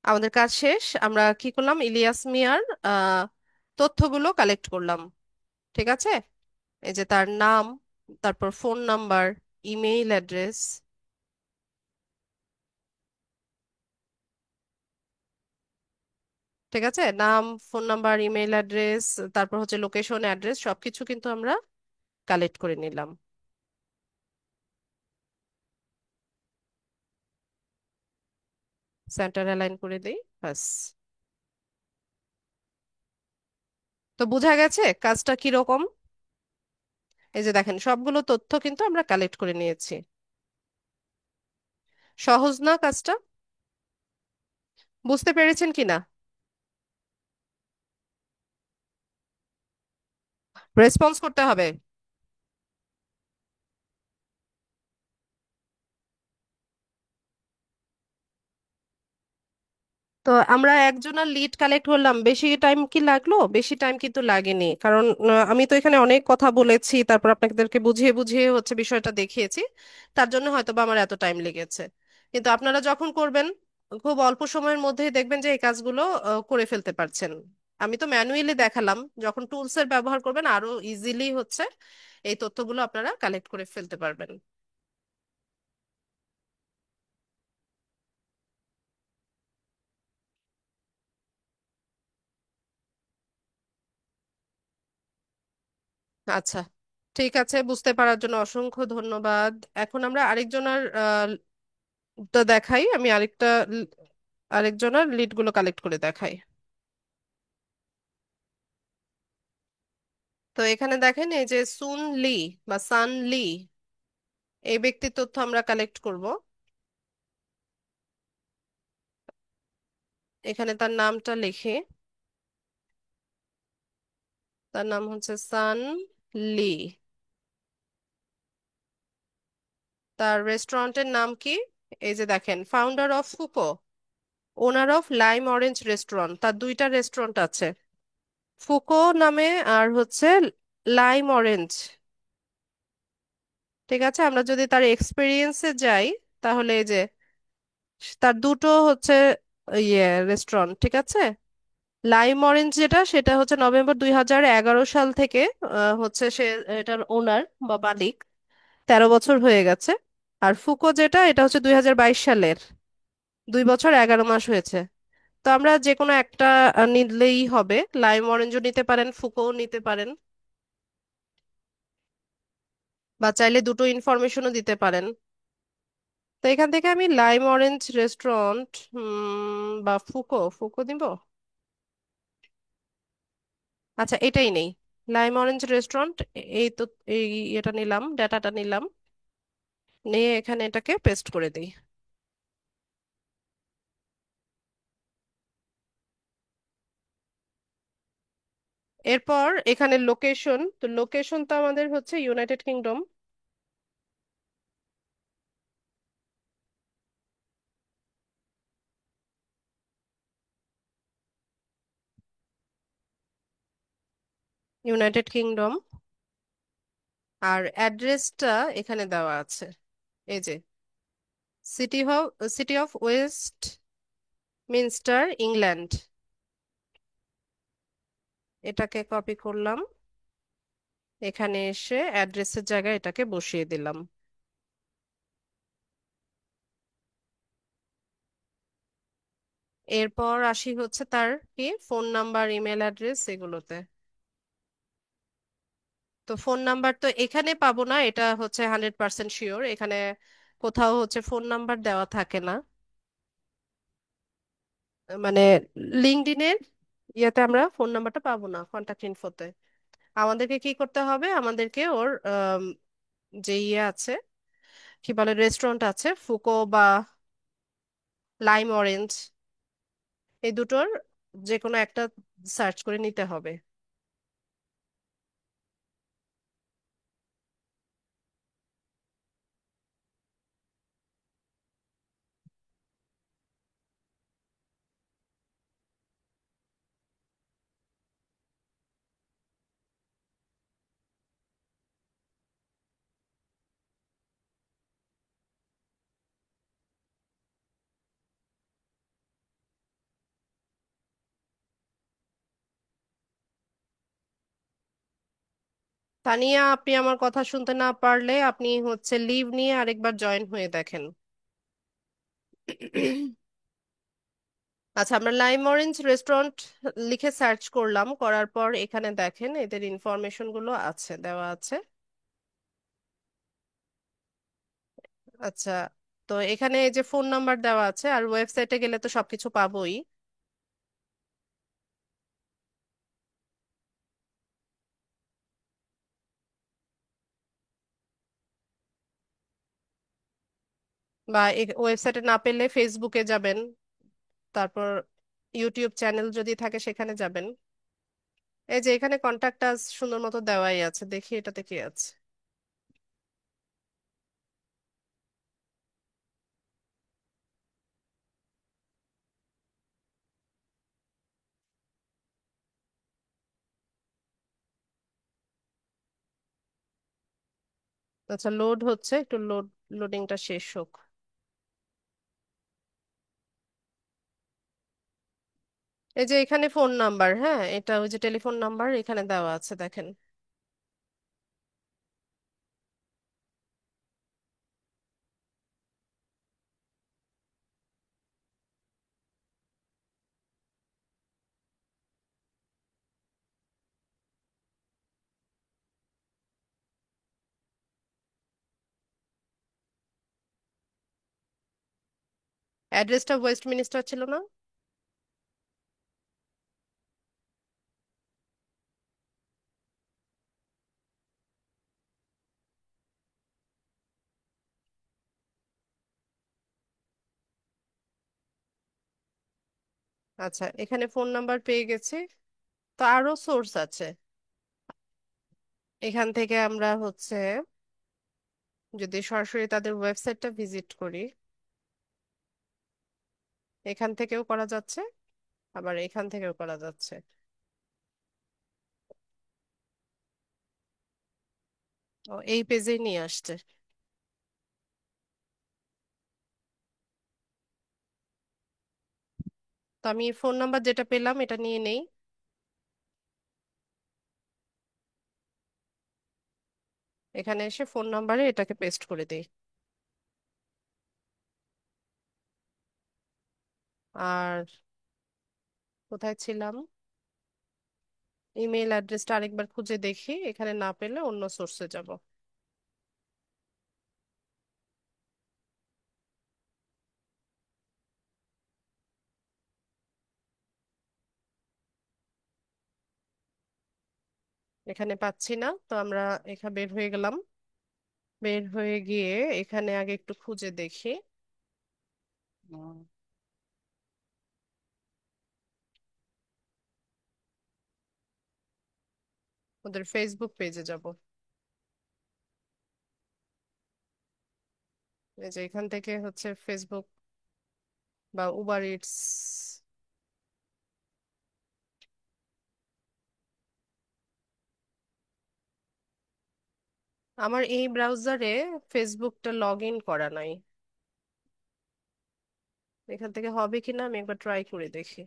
Speaker 1: আমাদের কাজ শেষ। আমরা কি করলাম, ইলিয়াস মিয়ার আহ তথ্যগুলো কালেক্ট করলাম। ঠিক আছে? এই যে তার নাম, তারপর ফোন নাম্বার, ইমেইল অ্যাড্রেস। ঠিক আছে, নাম, ফোন নাম্বার, ইমেইল অ্যাড্রেস, তারপর হচ্ছে লোকেশন অ্যাড্রেস, সবকিছু কিন্তু আমরা কালেক্ট করে নিলাম। সেন্টার অ্যালাইন করে দেই, ব্যাস। তো বোঝা গেছে কাজটা কিরকম? এই যে দেখেন সবগুলো তথ্য কিন্তু আমরা কালেক্ট করে নিয়েছি। সহজ না কাজটা? বুঝতে পেরেছেন কিনা? রেসপন্স করতে হবে। তো আমরা একজনের লিড কালেক্ট করলাম, বেশি টাইম কি লাগলো? বেশি টাইম কিন্তু লাগেনি, কারণ আমি তো এখানে অনেক কথা বলেছি, তারপর আপনাদেরকে বুঝিয়ে বুঝিয়ে হচ্ছে বিষয়টা দেখিয়েছি। তার জন্য হয়তো বা আমার এত টাইম লেগেছে। কিন্তু আপনারা যখন করবেন খুব অল্প সময়ের মধ্যেই দেখবেন যে এই কাজগুলো করে ফেলতে পারছেন। আমি তো ম্যানুয়ালি দেখালাম, যখন টুলসের ব্যবহার করবেন আরো ইজিলি হচ্ছে এই তথ্যগুলো আপনারা কালেক্ট করে ফেলতে পারবেন। আচ্ছা, ঠিক আছে, বুঝতে পারার জন্য অসংখ্য ধন্যবাদ। এখন আমরা আরেকজনের টা দেখাই, আমি আরেকজনের লিড গুলো কালেক্ট করে দেখাই। তো তো এখানে দেখেন এই যে সুন লি বা সান লি, এই ব্যক্তির তথ্য আমরা কালেক্ট করব। এখানে তার নামটা লিখে, তার নাম হচ্ছে সান লি। তার রেস্টুরেন্টের নাম কি? এই যে দেখেন, founder of Foucault, owner of lime orange restaurant. তার দুইটা রেস্টুরেন্ট আছে, ফুকো নামে আর হচ্ছে লাইম অরেঞ্জ। ঠিক আছে, আমরা যদি তার এক্সপিরিয়েন্সে যাই, তাহলে এই যে তার দুটো হচ্ছে ইয়ে রেস্টুরেন্ট, ঠিক আছে। লাইম অরেঞ্জ যেটা, সেটা হচ্ছে নভেম্বর 2011 সাল থেকে হচ্ছে সে এটার ওনার বা মালিক, 13 বছর হয়ে গেছে। আর ফুকো যেটা, এটা হচ্ছে 2022 সালের, 2 বছর 11 মাস হয়েছে। তো আমরা যে কোনো একটা নিলেই হবে, লাইম অরেঞ্জও নিতে পারেন, ফুকোও নিতে পারেন, বা চাইলে দুটো ইনফরমেশনও দিতে পারেন। তো এখান থেকে আমি লাইম অরেঞ্জ রেস্টুরেন্ট বা ফুকো ফুকো দিব। আচ্ছা, এটাই নেই, লাইম অরেঞ্জ রেস্টুরেন্ট। এই তো, এই এটা নিলাম, ডাটাটা নিলাম, নিয়ে এখানে এটাকে পেস্ট করে দিই। এরপর এখানে লোকেশন, তো লোকেশন তো আমাদের হচ্ছে ইউনাইটেড কিংডম। United Kingdom. আর অ্যাড্রেসটা এখানে দেওয়া আছে, এই যে city of city of Westminster, England. এটাকে কপি করলাম, এখানে এসে অ্যাড্রেসের জায়গায় এটাকে বসিয়ে দিলাম। এরপর আসি হচ্ছে তার কি ফোন নাম্বার, ইমেল অ্যাড্রেস এগুলোতে। তো ফোন নাম্বার তো এখানে পাবো না, এটা হচ্ছে 100% শিওর, এখানে কোথাও হচ্ছে ফোন নাম্বার দেওয়া থাকে না। মানে লিঙ্কডইনের ইয়েতে আমরা ফোন নাম্বারটা পাবো না, কন্টাক্ট ইনফোতে। আমাদেরকে কি করতে হবে, আমাদেরকে ওর যে ইয়ে আছে, কি বলে, রেস্টুরেন্ট আছে ফুকো বা লাইম অরেঞ্জ, এই দুটোর যে কোনো একটা সার্চ করে নিতে হবে। তানিয়া, আপনি আমার কথা শুনতে না পারলে আপনি হচ্ছে লিভ নিয়ে আরেকবার জয়েন হয়ে দেখেন। আচ্ছা, আমরা লাইম অরেঞ্জ রেস্টুরেন্ট লিখে সার্চ করলাম, করার পর এখানে দেখেন এদের ইনফরমেশন গুলো আছে, দেওয়া আছে। আচ্ছা, তো এখানে এই যে ফোন নাম্বার দেওয়া আছে, আর ওয়েবসাইটে গেলে তো সবকিছু পাবোই। বা ওয়েবসাইটে না পেলে ফেসবুকে যাবেন, তারপর ইউটিউব চ্যানেল যদি থাকে সেখানে যাবেন। এই যে এখানে কন্টাক্ট আস সুন্দর মতো দেওয়াই আছে, দেখি এটাতে কি আছে। আচ্ছা, লোড হচ্ছে, একটু লোডিংটা শেষ হোক। এই যে এখানে ফোন নাম্বার, হ্যাঁ, এটা ওই যে টেলিফোন নাম্বার এখানে দেওয়া আছে, দেখেন। অ্যাড্রেসটা ওয়েস্টমিনিস্টার ছিল না? আচ্ছা, এখানে ফোন নাম্বার পেয়ে গেছি। তো আরো সোর্স আছে। এখান থেকে আমরা হচ্ছে যদি সরাসরি তাদের ওয়েবসাইটটা ভিজিট করি, এখান থেকেও করা যাচ্ছে, আবার এখান থেকেও করা যাচ্ছে। ও, এই পেজেই নিয়ে আসছে। তো আমি ফোন নাম্বার যেটা পেলাম এটা নিয়ে নেই। এখানে এসে ফোন নাম্বারে এটাকে পেস্ট করে দেই। আর কোথায় ছিলাম? ইমেল অ্যাড্রেসটা আরেকবার খুঁজে দেখি, এখানে না পেলে অন্য সোর্সে যাব। এখানে পাচ্ছি না, তো আমরা এখানে বের হয়ে গেলাম। বের হয়ে গিয়ে এখানে আগে একটু খুঁজে দেখি। হুম। ওদের ফেসবুক পেজে যাব। এই যে এখান থেকে হচ্ছে ফেসবুক বা উবার ইটস। আমার এই ব্রাউজারে ফেসবুকটা লগ ইন করা নাই। এখান থেকে হবে কিনা আমি একবার ট্রাই করে দেখি।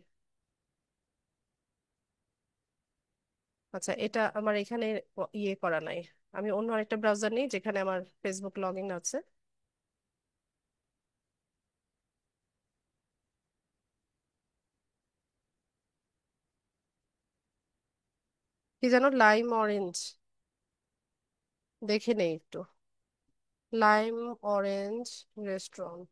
Speaker 1: আচ্ছা, এটা আমার এখানে ইয়ে করা নাই। আমি অন্য আরেকটা ব্রাউজার নিই যেখানে আমার ফেসবুক লগ ইন আছে। কি যেন, লাইম অরেঞ্জ। দেখে নেই একটু। Lime orange restaurant.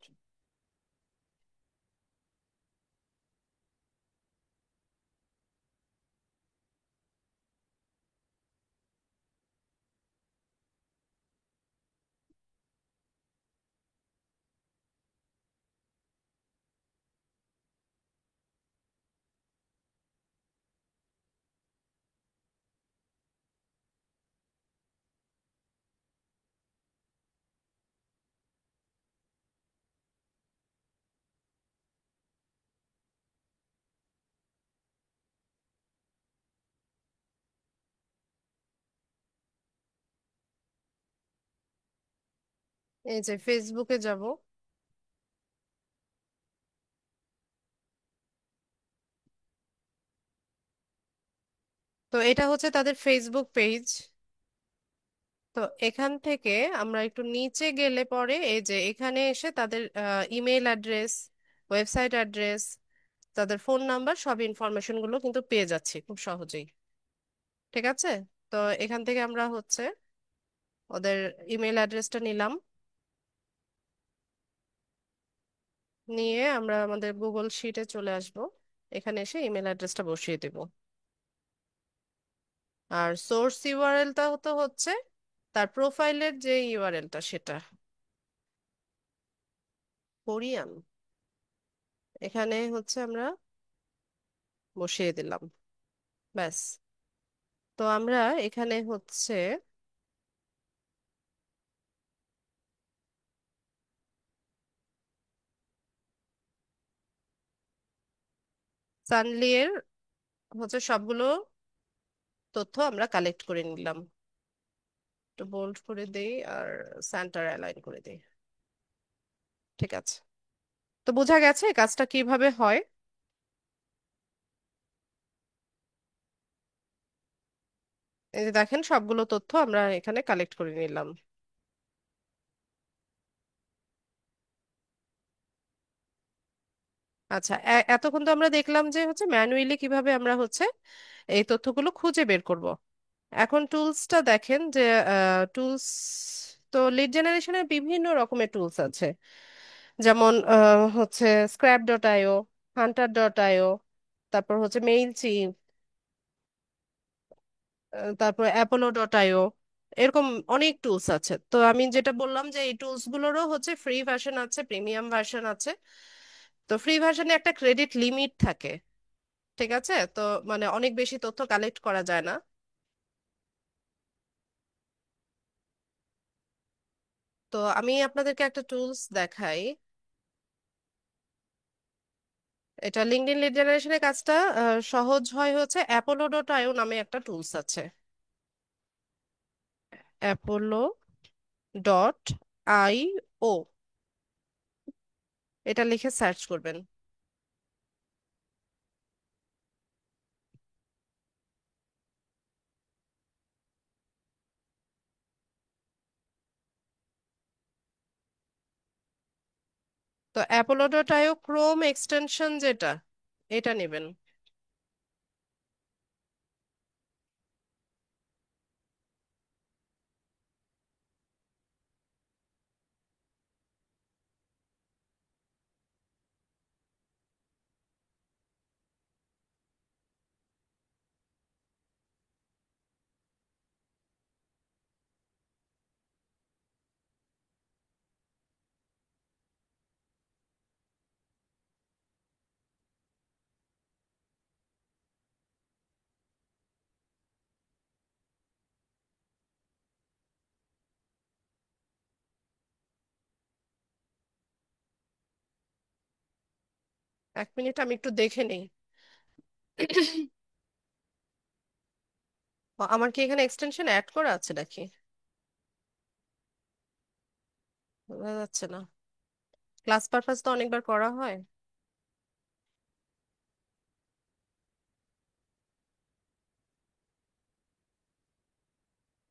Speaker 1: এই যে ফেসবুকে যাব। তো এটা হচ্ছে তাদের ফেসবুক পেজ। তো এখান থেকে আমরা একটু নিচে গেলে পরে এই যে এখানে এসে তাদের ইমেল অ্যাড্রেস, ওয়েবসাইট অ্যাড্রেস, তাদের ফোন নাম্বার, সব ইনফরমেশন গুলো কিন্তু পেয়ে যাচ্ছি খুব সহজেই। ঠিক আছে। তো এখান থেকে আমরা হচ্ছে ওদের ইমেল অ্যাড্রেসটা নিলাম। নিয়ে আমরা আমাদের গুগল শিটে চলে আসব। এখানে এসে ইমেল অ্যাড্রেসটা বসিয়ে দেব। আর সোর্স ইউআরএলটা তো হচ্ছে তার প্রোফাইলের যে ইউআরএলটা সেটা। কোরিয়ান। এখানে হচ্ছে আমরা বসিয়ে দিলাম। ব্যাস। তো আমরা এখানে হচ্ছে সানলিয়ের হচ্ছে সবগুলো তথ্য আমরা কালেক্ট করে নিলাম। একটু বোল্ড করে দেই আর সেন্টার অ্যালাইন করে দেই। ঠিক আছে। তো বোঝা গেছে কাজটা কিভাবে হয়। এই যে দেখেন সবগুলো তথ্য আমরা এখানে কালেক্ট করে নিলাম। আচ্ছা, এতক্ষণ তো আমরা দেখলাম যে হচ্ছে ম্যানুয়ালি কিভাবে আমরা হচ্ছে এই তথ্যগুলো খুঁজে বের করব। এখন টুলসটা দেখেন যে টুলস, তো লিড জেনারেশনের বিভিন্ন রকমের টুলস আছে। যেমন হচ্ছে স্ক্র্যাপ ডট আইও, হান্টার ডট আইও, তারপর হচ্ছে মেইল চিপ, তারপর অ্যাপোলো ডট আইও। এরকম অনেক টুলস আছে। তো আমি যেটা বললাম যে এই টুলস গুলোরও হচ্ছে ফ্রি ভার্সন আছে, প্রিমিয়াম ভার্সন আছে। তো ফ্রি ভার্সনে একটা ক্রেডিট লিমিট থাকে। ঠিক আছে তো, মানে অনেক বেশি তথ্য কালেক্ট করা যায় না। তো আমি আপনাদেরকে একটা টুলস দেখাই। এটা লিঙ্কডইন লিড জেনারেশনের কাজটা সহজ হয় হচ্ছে অ্যাপোলো ডট আইও নামে একটা টুলস আছে। অ্যাপোলো ডট আইও, এটা লিখে সার্চ করবেন। তো অ্যাপোলো ডট আইও ক্রোম এক্সটেনশন যেটা, এটা নেবেন। এক মিনিট আমি একটু দেখে নেই। আমার কি এখানে এক্সটেনশন অ্যাড করা আছে নাকি? বোঝা যাচ্ছে না। ক্লাস পারপাস তো অনেকবার করা হয়।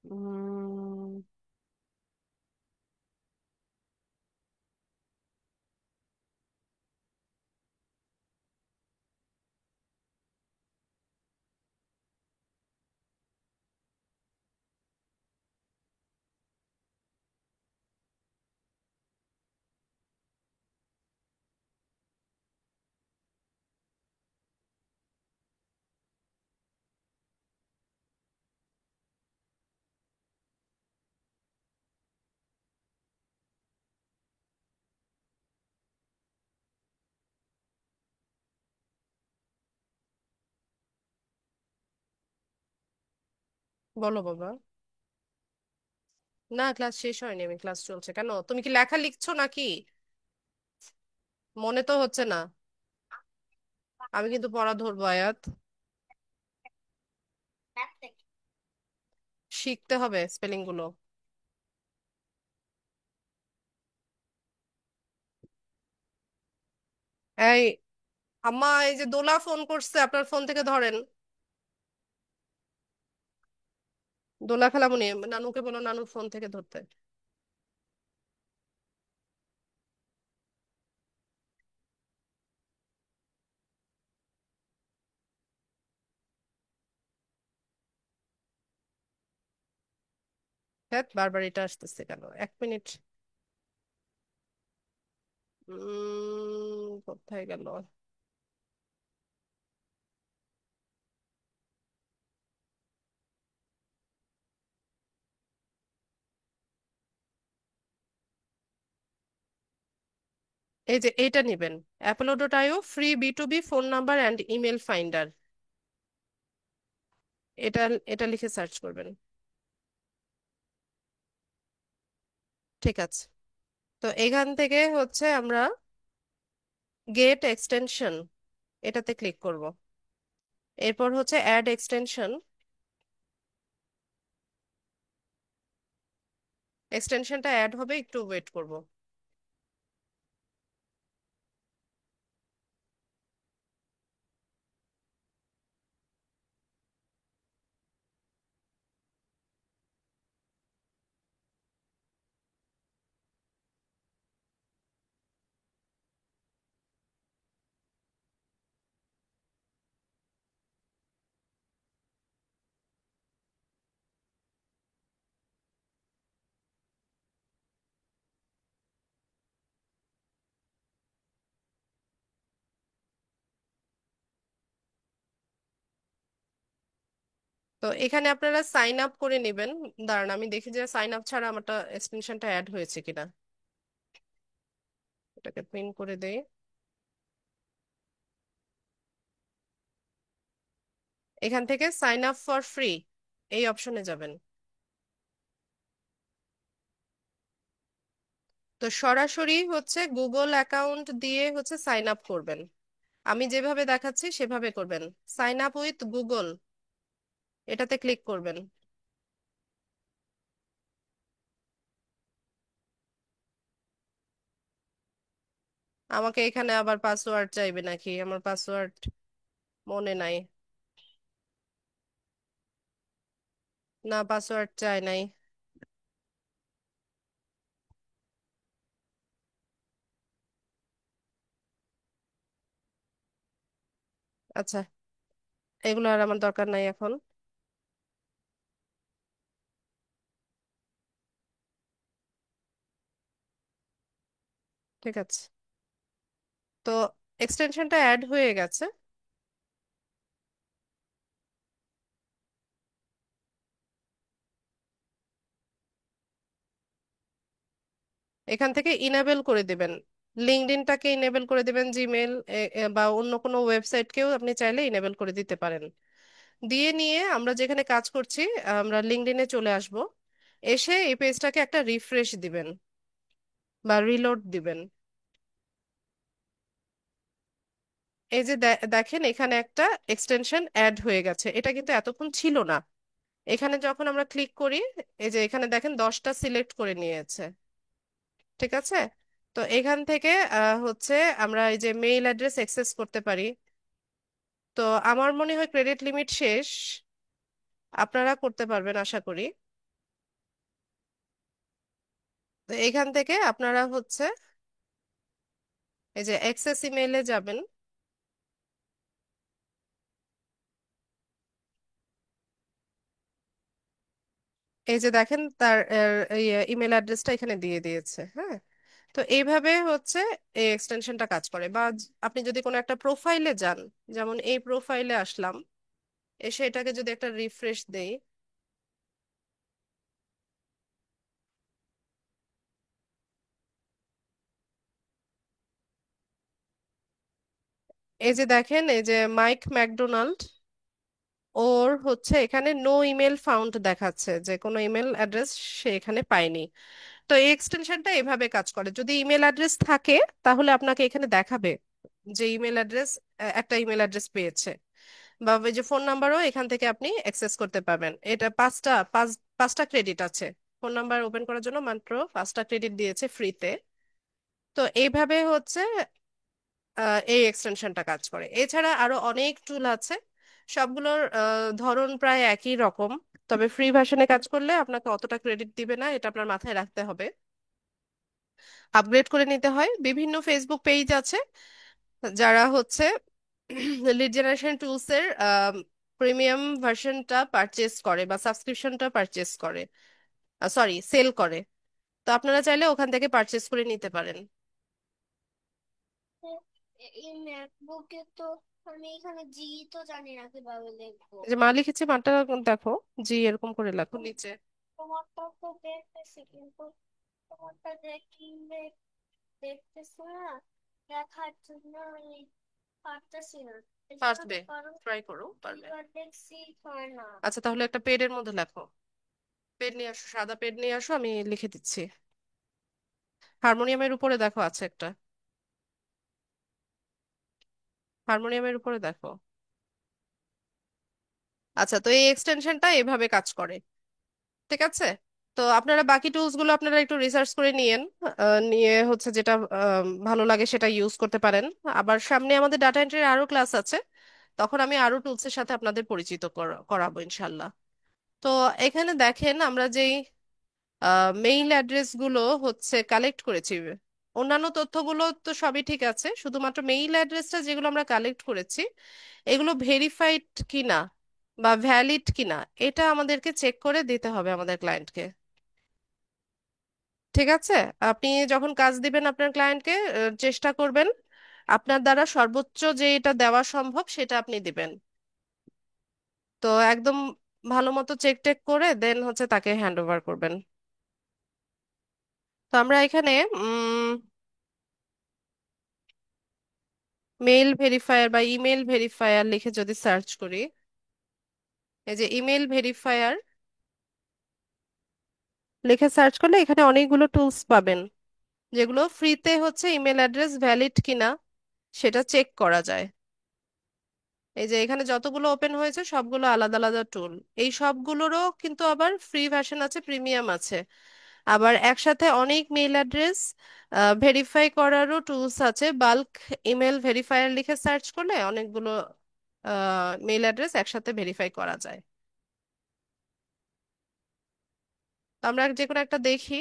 Speaker 1: উম, বলো বাবা। না, ক্লাস শেষ হয়নি, আমি ক্লাস চলছে। কেন, তুমি কি লেখা লিখছো নাকি? মনে তো হচ্ছে না। আমি কিন্তু পড়া ধরবো আয়াত। শিখতে হবে স্পেলিং গুলো। এই, আম্মা এই যে দোলা ফোন করছে, আপনার ফোন থেকে ধরেন। দোলা খালামুনি, নানুকে বলো নানুর ফোন থেকে ধরতে। হ্যাঁ, বারবার এটা আসতেছে কেন, এক মিনিট। কোথায় গেল? এই যে এইটা নিবেন, Apollo dot IO free B2B phone number and email finder. এটা এটা লিখে সার্চ করবেন। ঠিক আছে। তো এখান থেকে হচ্ছে আমরা গেট এক্সটেনশন, এটাতে ক্লিক করব। এরপর হচ্ছে অ্যাড এক্সটেনশন। এক্সটেনশনটা অ্যাড হবে, একটু ওয়েট করব। তো এখানে আপনারা সাইন আপ করে নেবেন। দাঁড়ান আমি দেখি যে সাইন আপ ছাড়া আমারটা এক্সটেনশনটা অ্যাড হয়েছে কিনা। এটাকে প্রিন্ট করে দেই। এখান থেকে সাইন আপ ফর ফ্রি এই অপশনে যাবেন। তো সরাসরি হচ্ছে গুগল অ্যাকাউন্ট দিয়ে হচ্ছে সাইন আপ করবেন। আমি যেভাবে দেখাচ্ছি সেভাবে করবেন। সাইন আপ উইথ গুগল, এটাতে ক্লিক করবেন। আমাকে এখানে আবার পাসওয়ার্ড চাইবে নাকি? আমার পাসওয়ার্ড মনে নাই। না, পাসওয়ার্ড চাই নাই। আচ্ছা, এগুলো আর আমার দরকার নাই এখন। ঠিক আছে, তো এক্সটেনশনটা অ্যাড হয়ে গেছে। এখান থেকে ইনেবল করে দিবেন। লিঙ্কডইনটাকে ইনেবল করে দিবেন, জিমেল বা অন্য কোনো ওয়েবসাইটকেও আপনি চাইলে ইনেবল করে দিতে পারেন। দিয়ে নিয়ে আমরা যেখানে কাজ করছি, আমরা লিঙ্কডইনে চলে আসব। এসে এই পেজটাকে একটা রিফ্রেশ দিবেন বা রিলোড দিবেন। এই যে দেখেন এখানে একটা এক্সটেনশন অ্যাড হয়ে গেছে, এটা কিন্তু এতক্ষণ ছিল না। এখানে যখন আমরা ক্লিক করি, এই যে এখানে দেখেন 10টা সিলেক্ট করে নিয়েছে। ঠিক আছে, তো এখান থেকে হচ্ছে আমরা এই যে মেইল অ্যাড্রেস অ্যাক্সেস করতে পারি। তো আমার মনে হয় ক্রেডিট লিমিট শেষ, আপনারা করতে পারবেন আশা করি। তো এখান থেকে আপনারা হচ্ছে এই যে অ্যাক্সেস ইমেইলে যাবেন। এই যে দেখেন তার ইমেল অ্যাড্রেসটা এখানে দিয়ে দিয়েছে। হ্যাঁ, তো এইভাবে হচ্ছে এই এক্সটেনশনটা কাজ করে। বা আপনি যদি কোনো একটা প্রোফাইলে যান, যেমন এই প্রোফাইলে আসলাম, এসে এটাকে যদি একটা রিফ্রেশ দেই, এই যে দেখেন এই যে মাইক ম্যাকডোনাল্ড, ওর হচ্ছে এখানে নো ইমেল ফাউন্ড দেখাচ্ছে, যে কোনো ইমেল অ্যাড্রেস সে এখানে পায়নি। তো এই এক্সটেনশনটা এভাবে কাজ করে। যদি ইমেল অ্যাড্রেস থাকে তাহলে আপনাকে এখানে দেখাবে যে ইমেল অ্যাড্রেস, একটা ইমেল অ্যাড্রেস পেয়েছে। বা ওই যে ফোন নাম্বারও এখান থেকে আপনি অ্যাক্সেস করতে পারবেন। এটা পাঁচটা ক্রেডিট আছে। ফোন নাম্বার ওপেন করার জন্য মাত্র 5টা ক্রেডিট দিয়েছে ফ্রিতে। তো এইভাবে হচ্ছে এই এক্সটেনশনটা কাজ করে। এছাড়া আরো অনেক টুল আছে, সবগুলোর ধরন প্রায় একই রকম। তবে ফ্রি ভার্সনে কাজ করলে আপনাকে অতটা ক্রেডিট দিবে না, এটা আপনার মাথায় রাখতে হবে। আপগ্রেড করে নিতে হয়। বিভিন্ন ফেসবুক পেজ আছে যারা হচ্ছে লিড জেনারেশন টুলস এর প্রিমিয়াম ভার্সনটা পারচেস করে বা সাবস্ক্রিপশনটা পারচেস করে, সরি সেল করে। তো আপনারা চাইলে ওখান থেকে পারচেস করে নিতে পারেন। এই ম্যাকবুকে তো আমি এখানে জি তো জানি না কিভাবে লিখবো। এই যে মা লিখেছে, মাটা দেখো, জি এরকম করে লেখো নিচে। তোমারটা তো দেখতেছি কিন্তু তোমারটা দেখতেছি না, দেখার জন্য আমি পারতেছি না। পারবে, ট্রাই করো, পারবে। এবার দেখছি হয় না। আচ্ছা, তাহলে একটা পেডের মধ্যে লেখো। পেন নিয়ে আসো, সাদা পেন নিয়ে আসো, আমি লিখে দিচ্ছি। হারমোনিয়ামের উপরে দেখো আছে একটা, হারমোনিয়ামের উপরে দেখো। আচ্ছা, তো এই এক্সটেনশনটা এভাবে কাজ করে। ঠিক আছে, তো আপনারা বাকি টুলস গুলো আপনারা একটু রিসার্চ করে নিয়েন। নিয়ে হচ্ছে যেটা ভালো লাগে সেটা ইউজ করতে পারেন। আবার সামনে আমাদের ডাটা এন্ট্রির আরো ক্লাস আছে, তখন আমি আরো টুলস এর সাথে আপনাদের পরিচিত করাবো ইনশাল্লাহ। তো এখানে দেখেন আমরা যেই মেইল অ্যাড্রেস গুলো হচ্ছে কালেক্ট করেছি, অন্যান্য তথ্যগুলো তো সবই ঠিক আছে, শুধুমাত্র মেইল অ্যাড্রেসটা যেগুলো আমরা কালেক্ট করেছি এগুলো ভেরিফাইড কিনা বা ভ্যালিড কিনা, এটা আমাদেরকে চেক করে দিতে হবে আমাদের ক্লায়েন্টকে। ঠিক আছে, আপনি যখন কাজ দিবেন আপনার ক্লায়েন্টকে, চেষ্টা করবেন আপনার দ্বারা সর্বোচ্চ যে এটা দেওয়া সম্ভব সেটা আপনি দিবেন। তো একদম ভালো মতো চেক টেক করে দেন হচ্ছে তাকে হ্যান্ড ওভার করবেন। তো আমরা এখানে মেইল ভেরিফায়ার বা ইমেল ভেরিফায়ার লিখে যদি সার্চ করি, এই যে ইমেল ভেরিফায়ার লিখে সার্চ করলে এখানে অনেকগুলো টুলস পাবেন, যেগুলো ফ্রিতে হচ্ছে ইমেল অ্যাড্রেস ভ্যালিড কিনা সেটা চেক করা যায়। এই যে এখানে যতগুলো ওপেন হয়েছে সবগুলো আলাদা আলাদা টুল। এই সবগুলোরও কিন্তু আবার ফ্রি ভার্সন আছে, প্রিমিয়াম আছে। আবার একসাথে অনেক মেইল অ্যাড্রেস ভেরিফাই করারও টুলস আছে। বাল্ক ইমেল ভেরিফায়ার লিখে সার্চ করলে অনেকগুলো মেইল অ্যাড্রেস একসাথে ভেরিফাই করা যায়। তো আমরা যে কোনো একটা দেখি।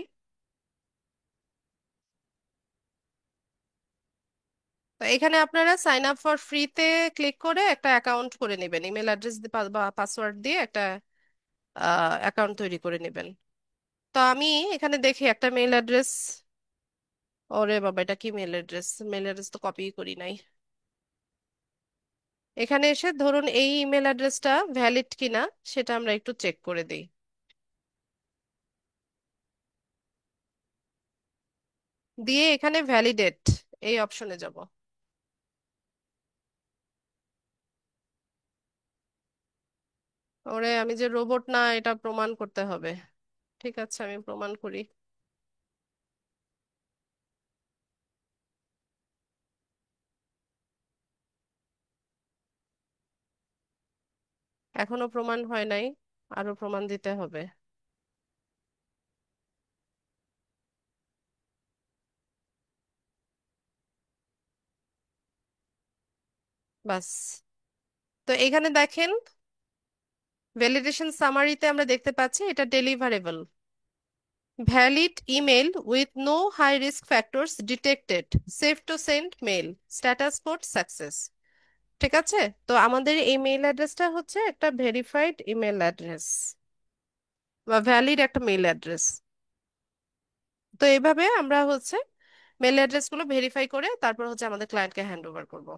Speaker 1: তো এখানে আপনারা সাইন আপ ফর ফ্রিতে ক্লিক করে একটা অ্যাকাউন্ট করে নেবেন, ইমেল অ্যাড্রেস বা পাসওয়ার্ড দিয়ে একটা অ্যাকাউন্ট তৈরি করে নেবেন। তো আমি এখানে দেখি একটা মেইল অ্যাড্রেস। ওরে বাবা, এটা কি মেল অ্যাড্রেস? মেল অ্যাড্রেস তো কপি করি নাই। এখানে এসে ধরুন এই ইমেল অ্যাড্রেসটা ভ্যালিড কিনা সেটা আমরা একটু চেক করে দিই। দিয়ে এখানে ভ্যালিডেট এই অপশনে যাব। ওরে, আমি যে রোবট না এটা প্রমাণ করতে হবে। ঠিক আছে, আমি প্রমাণ করি। এখনো প্রমাণ হয় নাই, আরো প্রমাণ দিতে হবে। বাস। তো এখানে দেখেন, ভ্যালিডেশন সামারিতে আমরা দেখতে পাচ্ছি এটা deliverable. Valid email with no high risk factors detected, safe to send mail, status code success. ঠিক আছে। তো আমাদের এই মেইল অ্যাড্রেসটা হচ্ছে একটা ভেরিফাইড ইমেল অ্যাড্রেস বা ভ্যালিড একটা মেইল অ্যাড্রেস। তো এইভাবে আমরা হচ্ছে মেল অ্যাড্রেস গুলো ভেরিফাই করে তারপর হচ্ছে আমাদের ক্লায়েন্টকে হ্যান্ড ওভার করবো।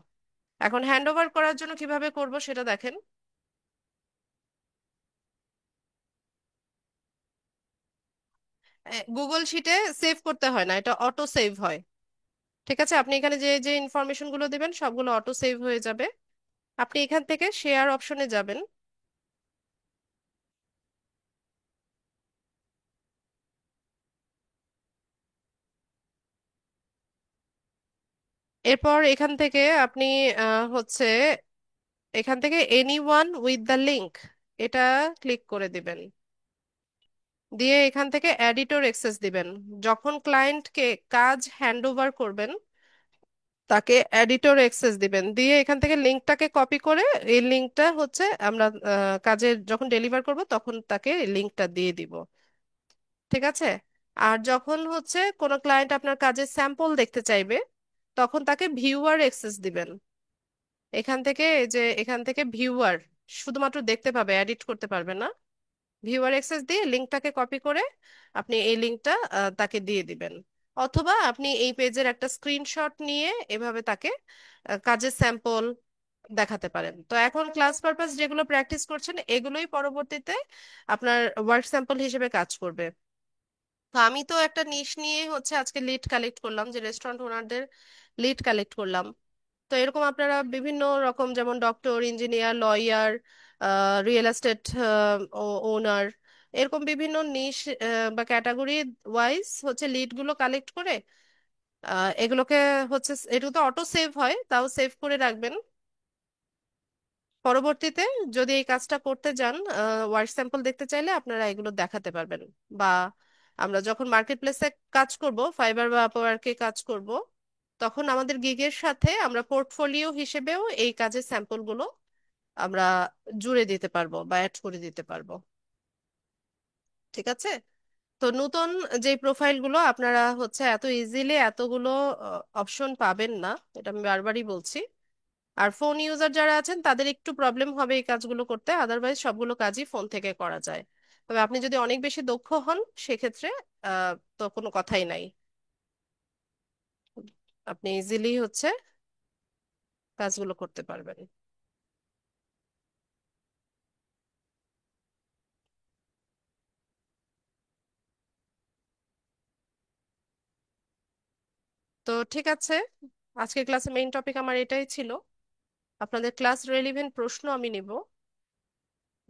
Speaker 1: এখন হ্যান্ড ওভার করার জন্য কিভাবে করব সেটা দেখেন। গুগল শিটে সেভ করতে হয় না, এটা অটো সেভ হয়। ঠিক আছে, আপনি এখানে যে যে ইনফরমেশন গুলো দিবেন সবগুলো অটো সেভ হয়ে যাবে। আপনি এখান থেকে শেয়ার অপশনে যাবেন। এরপর এখান থেকে আপনি হচ্ছে এখান থেকে any one with the link এটা ক্লিক করে দিবেন। দিয়ে এখান থেকে এডিটর অ্যাক্সেস দিবেন। যখন ক্লায়েন্টকে কাজ হ্যান্ড ওভার করবেন তাকে এডিটর অ্যাক্সেস দিবেন। দিয়ে এখান থেকে লিঙ্কটাকে কপি করে এই লিঙ্কটা হচ্ছে আমরা কাজে যখন ডেলিভার করব তখন তাকে লিঙ্কটা দিয়ে দিব। ঠিক আছে। আর যখন হচ্ছে কোনো ক্লায়েন্ট আপনার কাজের স্যাম্পল দেখতে চাইবে তখন তাকে ভিউয়ার অ্যাক্সেস দিবেন। এখান থেকে এই যে এখান থেকে ভিউয়ার শুধুমাত্র দেখতে পাবে, এডিট করতে পারবে না। ভিউয়ার অ্যাক্সেস দিয়ে লিঙ্কটাকে কপি করে আপনি এই লিঙ্কটা তাকে দিয়ে দিবেন। অথবা আপনি এই পেজের একটা স্ক্রিনশট নিয়ে এভাবে তাকে কাজের স্যাম্পল দেখাতে পারেন। তো এখন ক্লাস পারপাস যেগুলো প্র্যাকটিস করছেন এগুলোই পরবর্তীতে আপনার ওয়ার্ক স্যাম্পল হিসেবে কাজ করবে। তো আমি তো একটা নিশ নিয়ে হচ্ছে আজকে লিড কালেক্ট করলাম, যে রেস্টুরেন্ট ওনারদের লিড কালেক্ট করলাম। তো এরকম আপনারা বিভিন্ন রকম, যেমন doctor, engineer, lawyer, real estate owner, এরকম বিভিন্ন নিশ বা ক্যাটাগরি ওয়াইজ হচ্ছে লিড গুলো কালেক্ট করে এগুলোকে হচ্ছে এগুলো তো অটো সেভ হয়, তাও সেভ করে রাখবেন। পরবর্তীতে যদি এই কাজটা করতে যান, ওয়ার্ক স্যাম্পল দেখতে চাইলে আপনারা এগুলো দেখাতে পারবেন। বা আমরা যখন মার্কেট প্লেসে কাজ করব, ফাইবার বা আপওয়ার্কে কাজ করব, তখন আমাদের গিগের সাথে আমরা পোর্টফোলিও হিসেবেও এই কাজের স্যাম্পল গুলো আমরা জুড়ে দিতে পারবো বা অ্যাড করে দিতে পারবো। ঠিক আছে। তো নতুন যে প্রোফাইল গুলো আপনারা হচ্ছে এত ইজিলি এতগুলো অপশন পাবেন না, এটা আমি বারবারই বলছি। আর ফোন ইউজার যারা আছেন তাদের একটু প্রবলেম হবে এই কাজগুলো করতে, আদারওয়াইজ সবগুলো কাজই ফোন থেকে করা যায়। তবে আপনি যদি অনেক বেশি দক্ষ হন সেক্ষেত্রে তো কোনো কথাই নাই, আপনি ইজিলি হচ্ছে কাজগুলো করতে পারবেন। তো ঠিক আছে, আজকের ক্লাসে মেইন টপিক আমার এটাই ছিল। আপনাদের ক্লাস রেলিভেন্ট প্রশ্ন আমি নিব,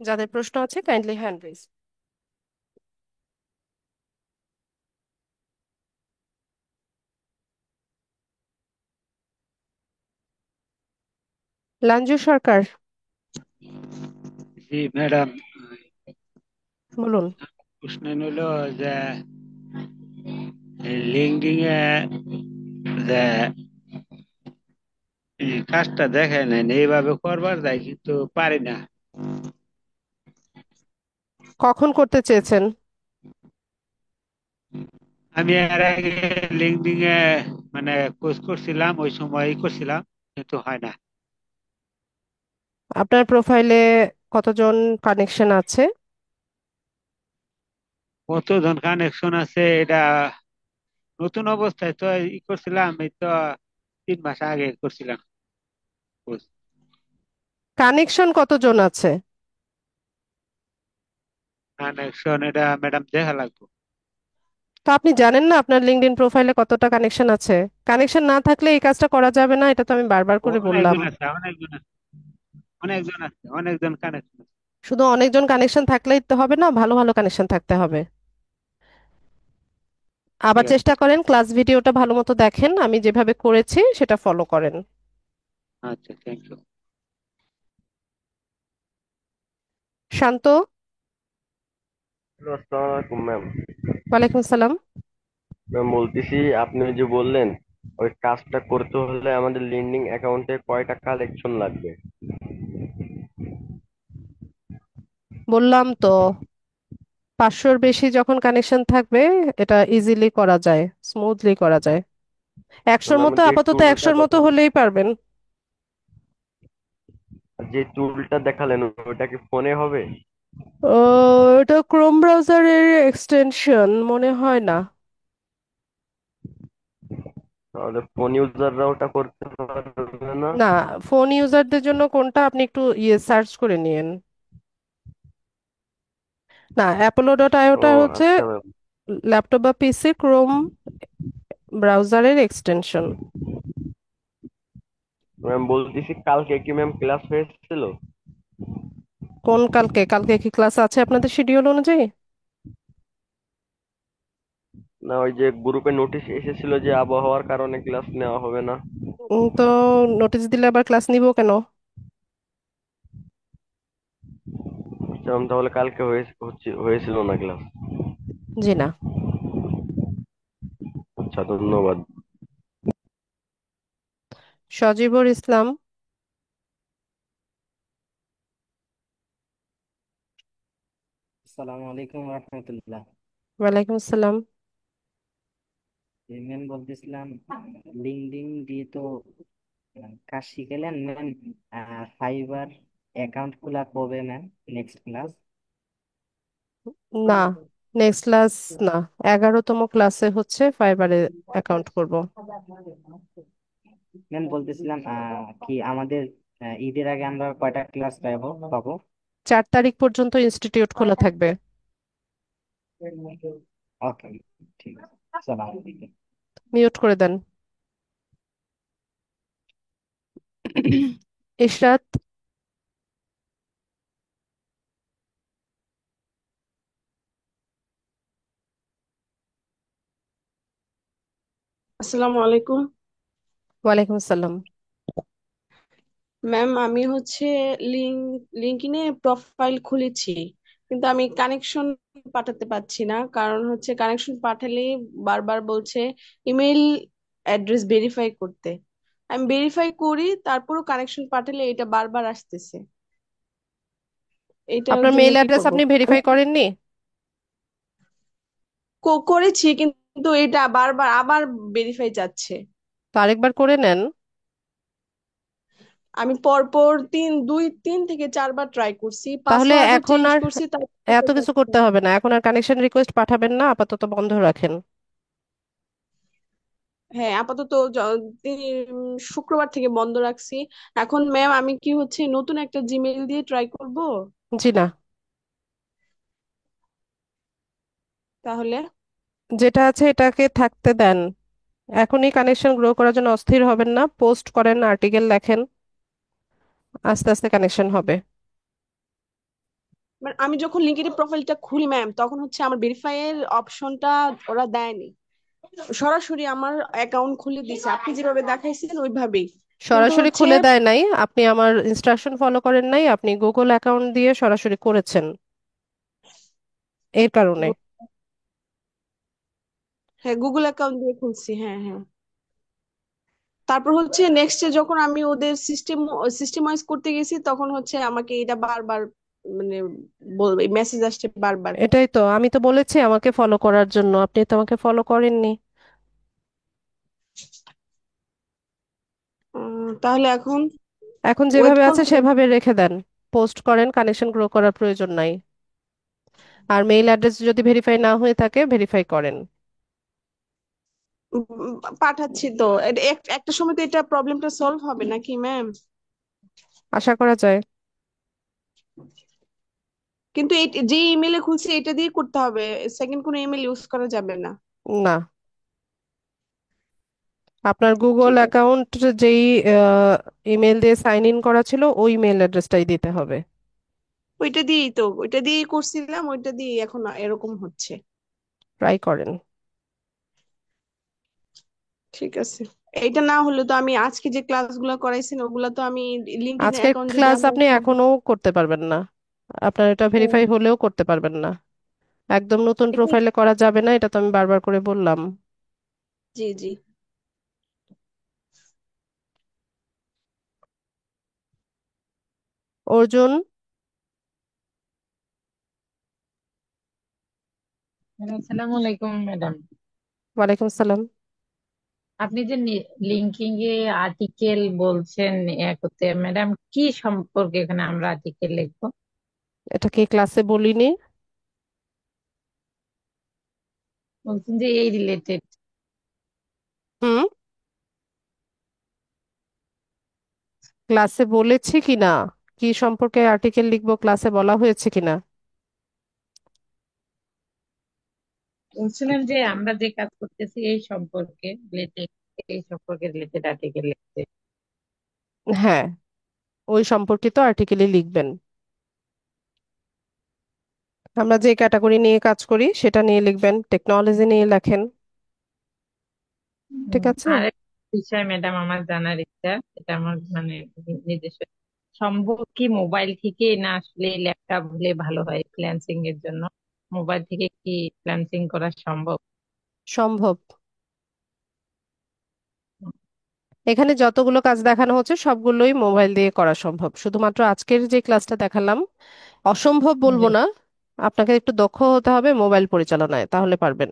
Speaker 1: যাদের প্রশ্ন আছে কাইন্ডলি হ্যান্ড রেজ। লাঞ্জু সরকার,
Speaker 2: জি ম্যাডাম,
Speaker 1: বলুন।
Speaker 2: প্রশ্ন হইল যে লিঙ্কডিং এ যে এই কাজটা দেখায় নাই এইভাবে করবার যায় কিন্তু পারি না।
Speaker 1: কখন করতে চেয়েছেন?
Speaker 2: আমি এর আগে লিঙ্কডিং এ মানে কোর্স করছিলাম, ওই সময়ই করছিলাম, কিন্তু হয় না।
Speaker 1: আপনার প্রোফাইলে কতজন কানেকশন আছে?
Speaker 2: কতজন কানেকশন আছে এটা নতুন অবস্থায় তো করছিলাম, এই তো 3 মাস আগে করছিলাম course।
Speaker 1: কানেকশন কতজন আছে?
Speaker 2: কানেকশন এটা ম্যাডাম দেখা লাগবে।
Speaker 1: তো আপনি জানেন না আপনার লিঙ্কডইন প্রোফাইলে কতটা কানেকশন আছে? কানেকশন না থাকলে এই কাজটা করা যাবে না, এটা তো আমি বারবার করে বললাম।
Speaker 2: অনেকজন আছে, অনেকজন আছে, অনেকজন আছে, অনেকজন কানেকশন।
Speaker 1: শুধু অনেকজন কানেকশন থাকলেই তো হবে না, ভালো ভালো কানেকশন থাকতে হবে। আবার
Speaker 2: ঠিক আছে।
Speaker 1: চেষ্টা করেন, ক্লাস ভিডিওটা ভালো মতো দেখেন, আমি যেভাবে করেছি সেটা ফলো করেন।
Speaker 2: আচ্ছা, থ্যাংক ইউ।
Speaker 1: শান্ত।
Speaker 3: হ্যালো, আসসালামু আলাইকুম ম্যাম।
Speaker 1: ওয়ালাইকুম আসসালাম।
Speaker 3: ম্যাম বলতেছি, আপনি ওই যে বললেন ওই কাজটা করতে হলে আমাদের লিন্ডিং অ্যাকাউন্টে কয়টা কালেকশন লাগবে?
Speaker 1: বললাম তো, 500-র বেশি যখন কানেকশন থাকবে এটা ইজিলি করা যায়, স্মুথলি করা যায়।
Speaker 3: তো
Speaker 1: 100-র
Speaker 3: ম্যাম
Speaker 1: মতো, আপাতত 100-র মতো
Speaker 3: দেখালেন,
Speaker 1: হলেই পারবেন।
Speaker 3: যে টুলটা দেখালেন ওটা কি ফোনে হবে?
Speaker 1: এটা ক্রোম ব্রাউজারের এক্সটেনশন মনে হয় না।
Speaker 3: তাহলে ফোন ইউজাররা ওটা করতে পারবে না?
Speaker 1: না, ফোন ইউজারদের জন্য কোনটা, আপনি একটু সার্চ করে নিন। না, অ্যাপোলো ডট
Speaker 3: ও
Speaker 1: আইওটা হচ্ছে
Speaker 3: আচ্ছা ম্যাম।
Speaker 1: ল্যাপটপ বা পিসি ক্রোম ব্রাউজারের এক্সটেনশন।
Speaker 3: ম্যাম বলতেছি, কালকে কি ম্যাম ক্লাস হয়েছিল?
Speaker 1: কোন কালকে? কালকে কি ক্লাস আছে আপনাদের শিডিউল অনুযায়ী?
Speaker 3: না, ওই যে গ্রুপে নোটিশ এসেছিল যে আবহাওয়ার কারণে ক্লাস নেওয়া হবে না।
Speaker 1: তো নোটিশ দিলে আবার ক্লাস নিব কেন?
Speaker 3: আচ্ছা ম্যাম, তাহলে কালকে হয়েছিল না ক্লাস?
Speaker 1: জি না।
Speaker 3: আচ্ছা, ধন্যবাদ।
Speaker 1: সজীবুর ইসলাম।
Speaker 4: আসসালামু আলাইকুম রহমতুল্লাহ।
Speaker 1: ওয়ালাইকুম আসসালাম।
Speaker 4: ম্যাম বলতেছিলাম, লিঙ্কডইন দিয়ে তো কাজ শিখালেন ম্যাম। ফাইবার অ্যাকাউন্ট খোলা কবে ম্যাম? Next class?
Speaker 1: না, নেক্সট ক্লাস না, 11তম ক্লাসে হচ্ছে ফাইবারে অ্যাকাউন্ট করব।
Speaker 4: ম্যাম বলতেছিলাম, কি আমাদের ঈদের আগে আমরা কয়টা ক্লাস পাবো?
Speaker 1: 4 তারিখ পর্যন্ত ইনস্টিটিউট খোলা থাকবে।
Speaker 4: ওকে, ঠিক আছে। আসসালামু আলাইকুম।
Speaker 1: মিউট করে দেন। ইশরাত।
Speaker 5: আসসালামু আলাইকুম।
Speaker 1: ওয়ালাইকুম আসসালাম।
Speaker 5: ম্যাম, আমি হচ্ছে লিঙ্কডইনে প্রোফাইল খুলেছি, কিন্তু আমি কানেকশন পাঠাতে পারছি না। কারণ হচ্ছে কানেকশন পাঠালে বারবার বলছে ইমেল অ্যাড্রেস ভেরিফাই করতে। আমি ভেরিফাই করি, তারপরও কানেকশন পাঠালে এটা বারবার আসতেছে। এটার
Speaker 1: আপনার
Speaker 5: জন্য
Speaker 1: মেইল
Speaker 5: কি
Speaker 1: অ্যাড্রেস
Speaker 5: করব?
Speaker 1: আপনি ভেরিফাই করেননি?
Speaker 5: করেছি, কিন্তু এটা বারবার আবার ভেরিফাই যাচ্ছে।
Speaker 1: তো আরেকবার করে নেন।
Speaker 5: আমি পরপর 3 থেকে 4 বার ট্রাই করছি,
Speaker 1: তাহলে
Speaker 5: পাসওয়ার্ডও
Speaker 1: এখন
Speaker 5: চেঞ্জ
Speaker 1: আর
Speaker 5: করছি,
Speaker 1: এত কিছু করতে হবে না, এখন আর কানেকশন রিকোয়েস্ট পাঠাবেন না, আপাতত বন্ধ রাখেন।
Speaker 5: হ্যাঁ, আপাতত শুক্রবার থেকে বন্ধ রাখছি। এখন ম্যাম, আমি কি হচ্ছে নতুন একটা জিমেইল দিয়ে ট্রাই করব
Speaker 1: জি না,
Speaker 5: তাহলে?
Speaker 1: যেটা আছে এটাকে থাকতে দেন। এখনই কানেকশন গ্রো করার জন্য অস্থির হবেন না, পোস্ট করেন, আর্টিকেল লেখেন, আস্তে আস্তে কানেকশন হবে।
Speaker 5: মানে আমি যখন লিঙ্কডইন প্রোফাইলটা খুলি ম্যাম, তখন হচ্ছে আমার ভেরিফাই এর অপশনটা ওরা দেয়নি, সরাসরি আমার অ্যাকাউন্ট খুলে দিছে আপনি যেভাবে দেখাইছেন ওইভাবেই। কিন্তু
Speaker 1: সরাসরি
Speaker 5: হচ্ছে
Speaker 1: খুলে দেয় নাই, আপনি আমার ইনস্ট্রাকশন ফলো করেন নাই, আপনি গুগল অ্যাকাউন্ট দিয়ে সরাসরি করেছেন এর কারণে।
Speaker 5: হ্যাঁ, গুগল অ্যাকাউন্ট দিয়ে খুলছি, হ্যাঁ হ্যাঁ। তারপর হচ্ছে নেক্সটে যখন আমি ওদের সিস্টেমাইজ করতে গেছি, তখন হচ্ছে আমাকে এটা বারবার মানে বলবে, মেসেজ আসছে বারবার।
Speaker 1: এটাই তো, আমি তো বলেছি আমাকে ফলো করার জন্য, আপনি তো আমাকে ফলো করেননি।
Speaker 5: তাহলে এখন
Speaker 1: এখন
Speaker 5: ওয়েট
Speaker 1: যেভাবে আছে
Speaker 5: করবো?
Speaker 1: সেভাবে রেখে দেন, পোস্ট করেন, কানেকশন গ্রো করার প্রয়োজন নাই। আর মেইল অ্যাড্রেস যদি ভেরিফাই না হয়ে থাকে ভেরিফাই করেন।
Speaker 5: পাঠাচ্ছি তো, একটা সময় তো এটা প্রবলেমটা সলভ হবে নাকি ম্যাম?
Speaker 1: আশা করা যায়।
Speaker 5: কিন্তু এই যে ইমেলে খুলছি এটা দিয়ে করতে হবে, সেকেন্ড কোনো ইমেল ইউজ করা যাবে না?
Speaker 1: না, আপনার গুগল
Speaker 5: ঠিক আছে,
Speaker 1: অ্যাকাউন্ট যেই ইমেল দিয়ে সাইন ইন করা ছিল ওই ইমেল অ্যাড্রেসটাই দিতে হবে।
Speaker 5: ওইটা দিয়েই করছিলাম, ওইটা দিয়ে এখন এরকম হচ্ছে।
Speaker 1: ট্রাই করেন।
Speaker 5: ঠিক আছে, এইটা না হলে তো আমি আজকে যে ক্লাসগুলো করাইছেন ওগুলা তো আমি লিঙ্কডইন
Speaker 1: আজকের
Speaker 5: অ্যাকাউন্ট যদি
Speaker 1: ক্লাস
Speaker 5: আমার
Speaker 1: আপনি এখনো করতে পারবেন না, আপনার এটা
Speaker 5: ও,
Speaker 1: ভেরিফাই হলেও করতে পারবেন না। একদম নতুন
Speaker 5: এটা,
Speaker 1: প্রোফাইলে করা যাবে না, এটা তো আমি বারবার করে বললাম।
Speaker 5: জি জি।
Speaker 1: অর্জুন।
Speaker 6: হ্যালো, আসসালামু আলাইকুম ম্যাডাম।
Speaker 1: ওয়ালাইকুম সালাম।
Speaker 6: আপনি যে লিঙ্কিং এ আর্টিকেল বলছেন করতে, ম্যাডাম কি সম্পর্কে এখানে আমরা আর্টিকেল লিখবো?
Speaker 1: এটা কি ক্লাসে বলিনি?
Speaker 6: বলছেন যে এই রিলেটেড।
Speaker 1: হুম, ক্লাসে বলেছি কিনা, কি সম্পর্কে আর্টিকেল লিখবো ক্লাসে বলা হয়েছে কিনা?
Speaker 6: বলছিলেন যে আমরা যে কাজ করতেছি এই সম্পর্কে রিলেটেড, এই সম্পর্কে রিলেটেড আর্টিকেল লিখতে।
Speaker 1: হ্যাঁ, ওই সম্পর্কিত আর্টিকেলই লিখবেন। আমরা যে ক্যাটাগরি নিয়ে কাজ করি সেটা নিয়ে লিখবেন, টেকনোলজি নিয়ে লেখেন। ঠিক আছে।
Speaker 6: আর একটা বিষয় ম্যাডাম আমার জানার ইচ্ছা, এটা আমার মানে নিজস্ব, সম্ভব কি মোবাইল থেকে না আসলে ল্যাপটপ হলে ভালো হয় ফ্রিল্যান্সিং এর জন্য? মোবাইল থেকে কি ফ্রিল্যান্সিং করা সম্ভব?
Speaker 1: সম্ভব। এখানে যতগুলো কাজ দেখানো হচ্ছে সবগুলোই মোবাইল দিয়ে করা সম্ভব, শুধুমাত্র আজকের যে ক্লাসটা দেখালাম অসম্ভব বলবো
Speaker 6: জি।
Speaker 1: না। আপনাকে একটু দক্ষ হতে হবে মোবাইল পরিচালনায়, তাহলে পারবেন।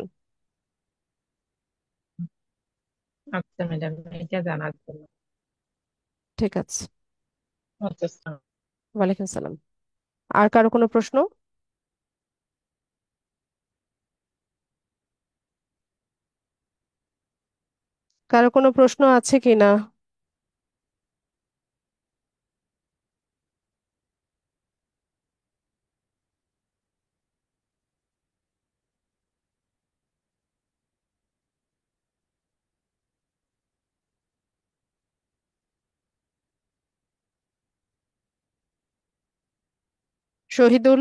Speaker 6: আচ্ছা ম্যাডাম, এটা জানার জন্য।
Speaker 1: ঠিক আছে।
Speaker 6: আচ্ছা।
Speaker 1: ওয়ালাইকুম সালাম। আর কারো কোনো প্রশ্ন? কারো কোনো প্রশ্ন আছে কি না? শহীদুল।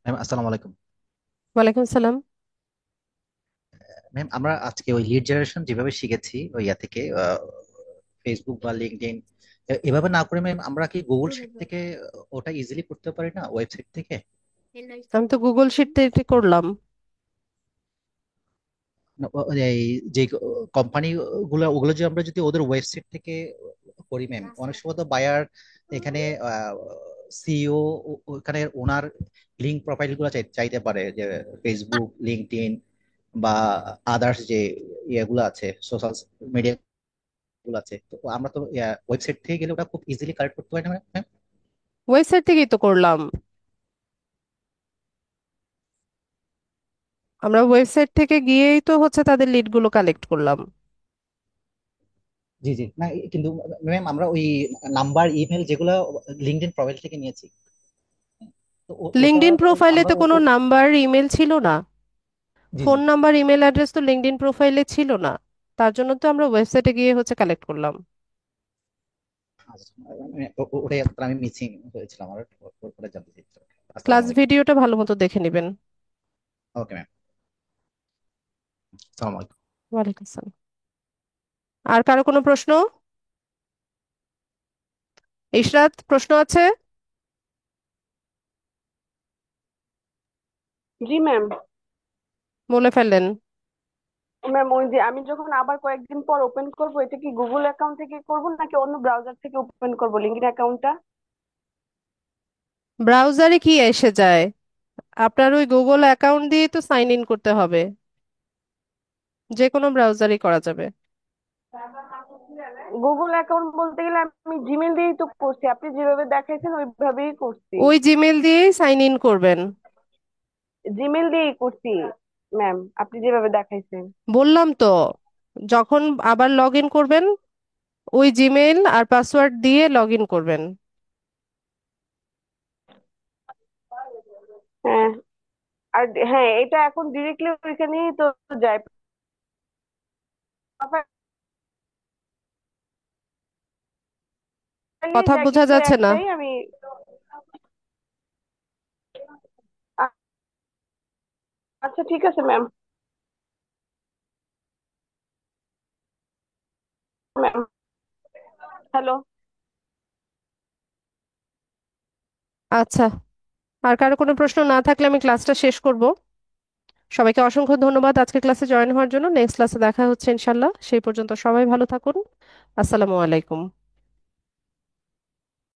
Speaker 7: ম্যাম আসসালামু আলাইকুম।
Speaker 1: ওয়ালাইকুম সালাম।
Speaker 7: ম্যাম আমরা আজকে ওই লিড জেনারেশন যেভাবে শিখেছি ওই ইয়া থেকে ফেসবুক বা লিঙ্কডইন এভাবে না করে ম্যাম আমরা কি গুগল শিট থেকে ওটা ইজিলি করতে পারি না ওয়েবসাইট থেকে?
Speaker 1: আমি তো গুগল শিট থেকে করলাম।
Speaker 7: না, এই যে কোম্পানি গুলো ওগুলো যে আমরা যদি ওদের ওয়েবসাইট থেকে করি ম্যাম, অনেক সময় তো বায়ার এখানে সিইও ওখানে ওনার লিঙ্ক প্রোফাইল গুলো চাইতে পারে, যে ফেসবুক, লিঙ্কডইন বা আদার্স যে ইয়েগুলো আছে, সোশ্যাল মিডিয়া গুলো আছে। তো আমরা তো ওয়েবসাইট থেকে গেলে ওটা খুব ইজিলি কালেক্ট করতে পারি না ম্যাম?
Speaker 1: ওয়েবসাইট থেকেই তো করলাম, আমরা ওয়েবসাইট থেকে গিয়েই তো হচ্ছে তাদের লিড গুলো কালেক্ট করলাম।
Speaker 7: জি জি, না কিন্তু ম্যাম আমরা ওই নাম্বার ইমেল যেগুলো লিঙ্কডইন প্রোফাইল থেকে নিয়েছি, তো ওটা
Speaker 1: লিঙ্কডইন প্রোফাইলে
Speaker 7: আমরা
Speaker 1: তো কোনো নাম্বার ইমেল ছিল না,
Speaker 7: জি জি।
Speaker 1: ফোন নাম্বার ইমেল অ্যাড্রেস তো লিঙ্কডইন প্রোফাইলে ছিল না, তার জন্য তো আমরা ওয়েবসাইটে গিয়ে হচ্ছে কালেক্ট করলাম।
Speaker 7: আচ্ছা, ওটাই আসলে আমি মিসিং হয়েছিলাম, আমার ওটা জানতে চাইছিলাম। আসসালামু
Speaker 1: ক্লাস
Speaker 7: আলাইকুম।
Speaker 1: ভিডিওটা ভালো মতো দেখে নেবেন।
Speaker 7: ওকে ম্যাম, আসসালামু আলাইকুম।
Speaker 1: ওয়ালাইকুম আসসালাম। আর কারো কোনো প্রশ্ন? ইশরাত, প্রশ্ন আছে?
Speaker 5: জি ম্যাম।
Speaker 1: বলে ফেললেন।
Speaker 5: ম্যাম ওই যে আমি যখন আবার কয়েকদিন পর ওপেন করব, এটা কি গুগল অ্যাকাউন্ট থেকে করব নাকি অন্য ব্রাউজার থেকে ওপেন করব লিঙ্কড অ্যাকাউন্টটা?
Speaker 1: ব্রাউজারে কি এসে যায়? আপনার ওই গুগল অ্যাকাউন্ট দিয়ে তো সাইন ইন করতে হবে। যে কোনো ব্রাউজারই করা যাবে।
Speaker 5: গুগল অ্যাকাউন্ট বলতে গেলে আমি জিমেল দিয়েই তো করছি, আপনি যেভাবে দেখাইছেন ওইভাবেই করছি।
Speaker 1: ওই জিমেল দিয়েই সাইন ইন করবেন।
Speaker 5: জিমেল দিয়েই করছি ম্যাম, আপনি যেভাবে দেখাইছেন।
Speaker 1: বললাম তো, যখন আবার লগ ইন করবেন ওই জিমেল আর পাসওয়ার্ড দিয়ে লগ ইন করবেন।
Speaker 5: হ্যাঁ। আর হ্যাঁ, এটা এখন ডিরেক্টলি ওইখানেই তো যায়। প্রোফাইলে
Speaker 1: কথা
Speaker 5: যায়
Speaker 1: বোঝা
Speaker 5: কিন্তু
Speaker 1: যাচ্ছে না।
Speaker 5: একটাই আমি। আচ্ছা ঠিক আছে ম্যাম। Ma'am, hello.
Speaker 1: আচ্ছা, আর কারো কোনো প্রশ্ন না থাকলে আমি ক্লাসটা শেষ করব। সবাইকে অসংখ্য ধন্যবাদ আজকে ক্লাসে জয়েন হওয়ার জন্য। নেক্সট ক্লাসে দেখা হচ্ছে ইনশাল্লাহ। সেই পর্যন্ত সবাই ভালো থাকুন। আসসালামু আলাইকুম।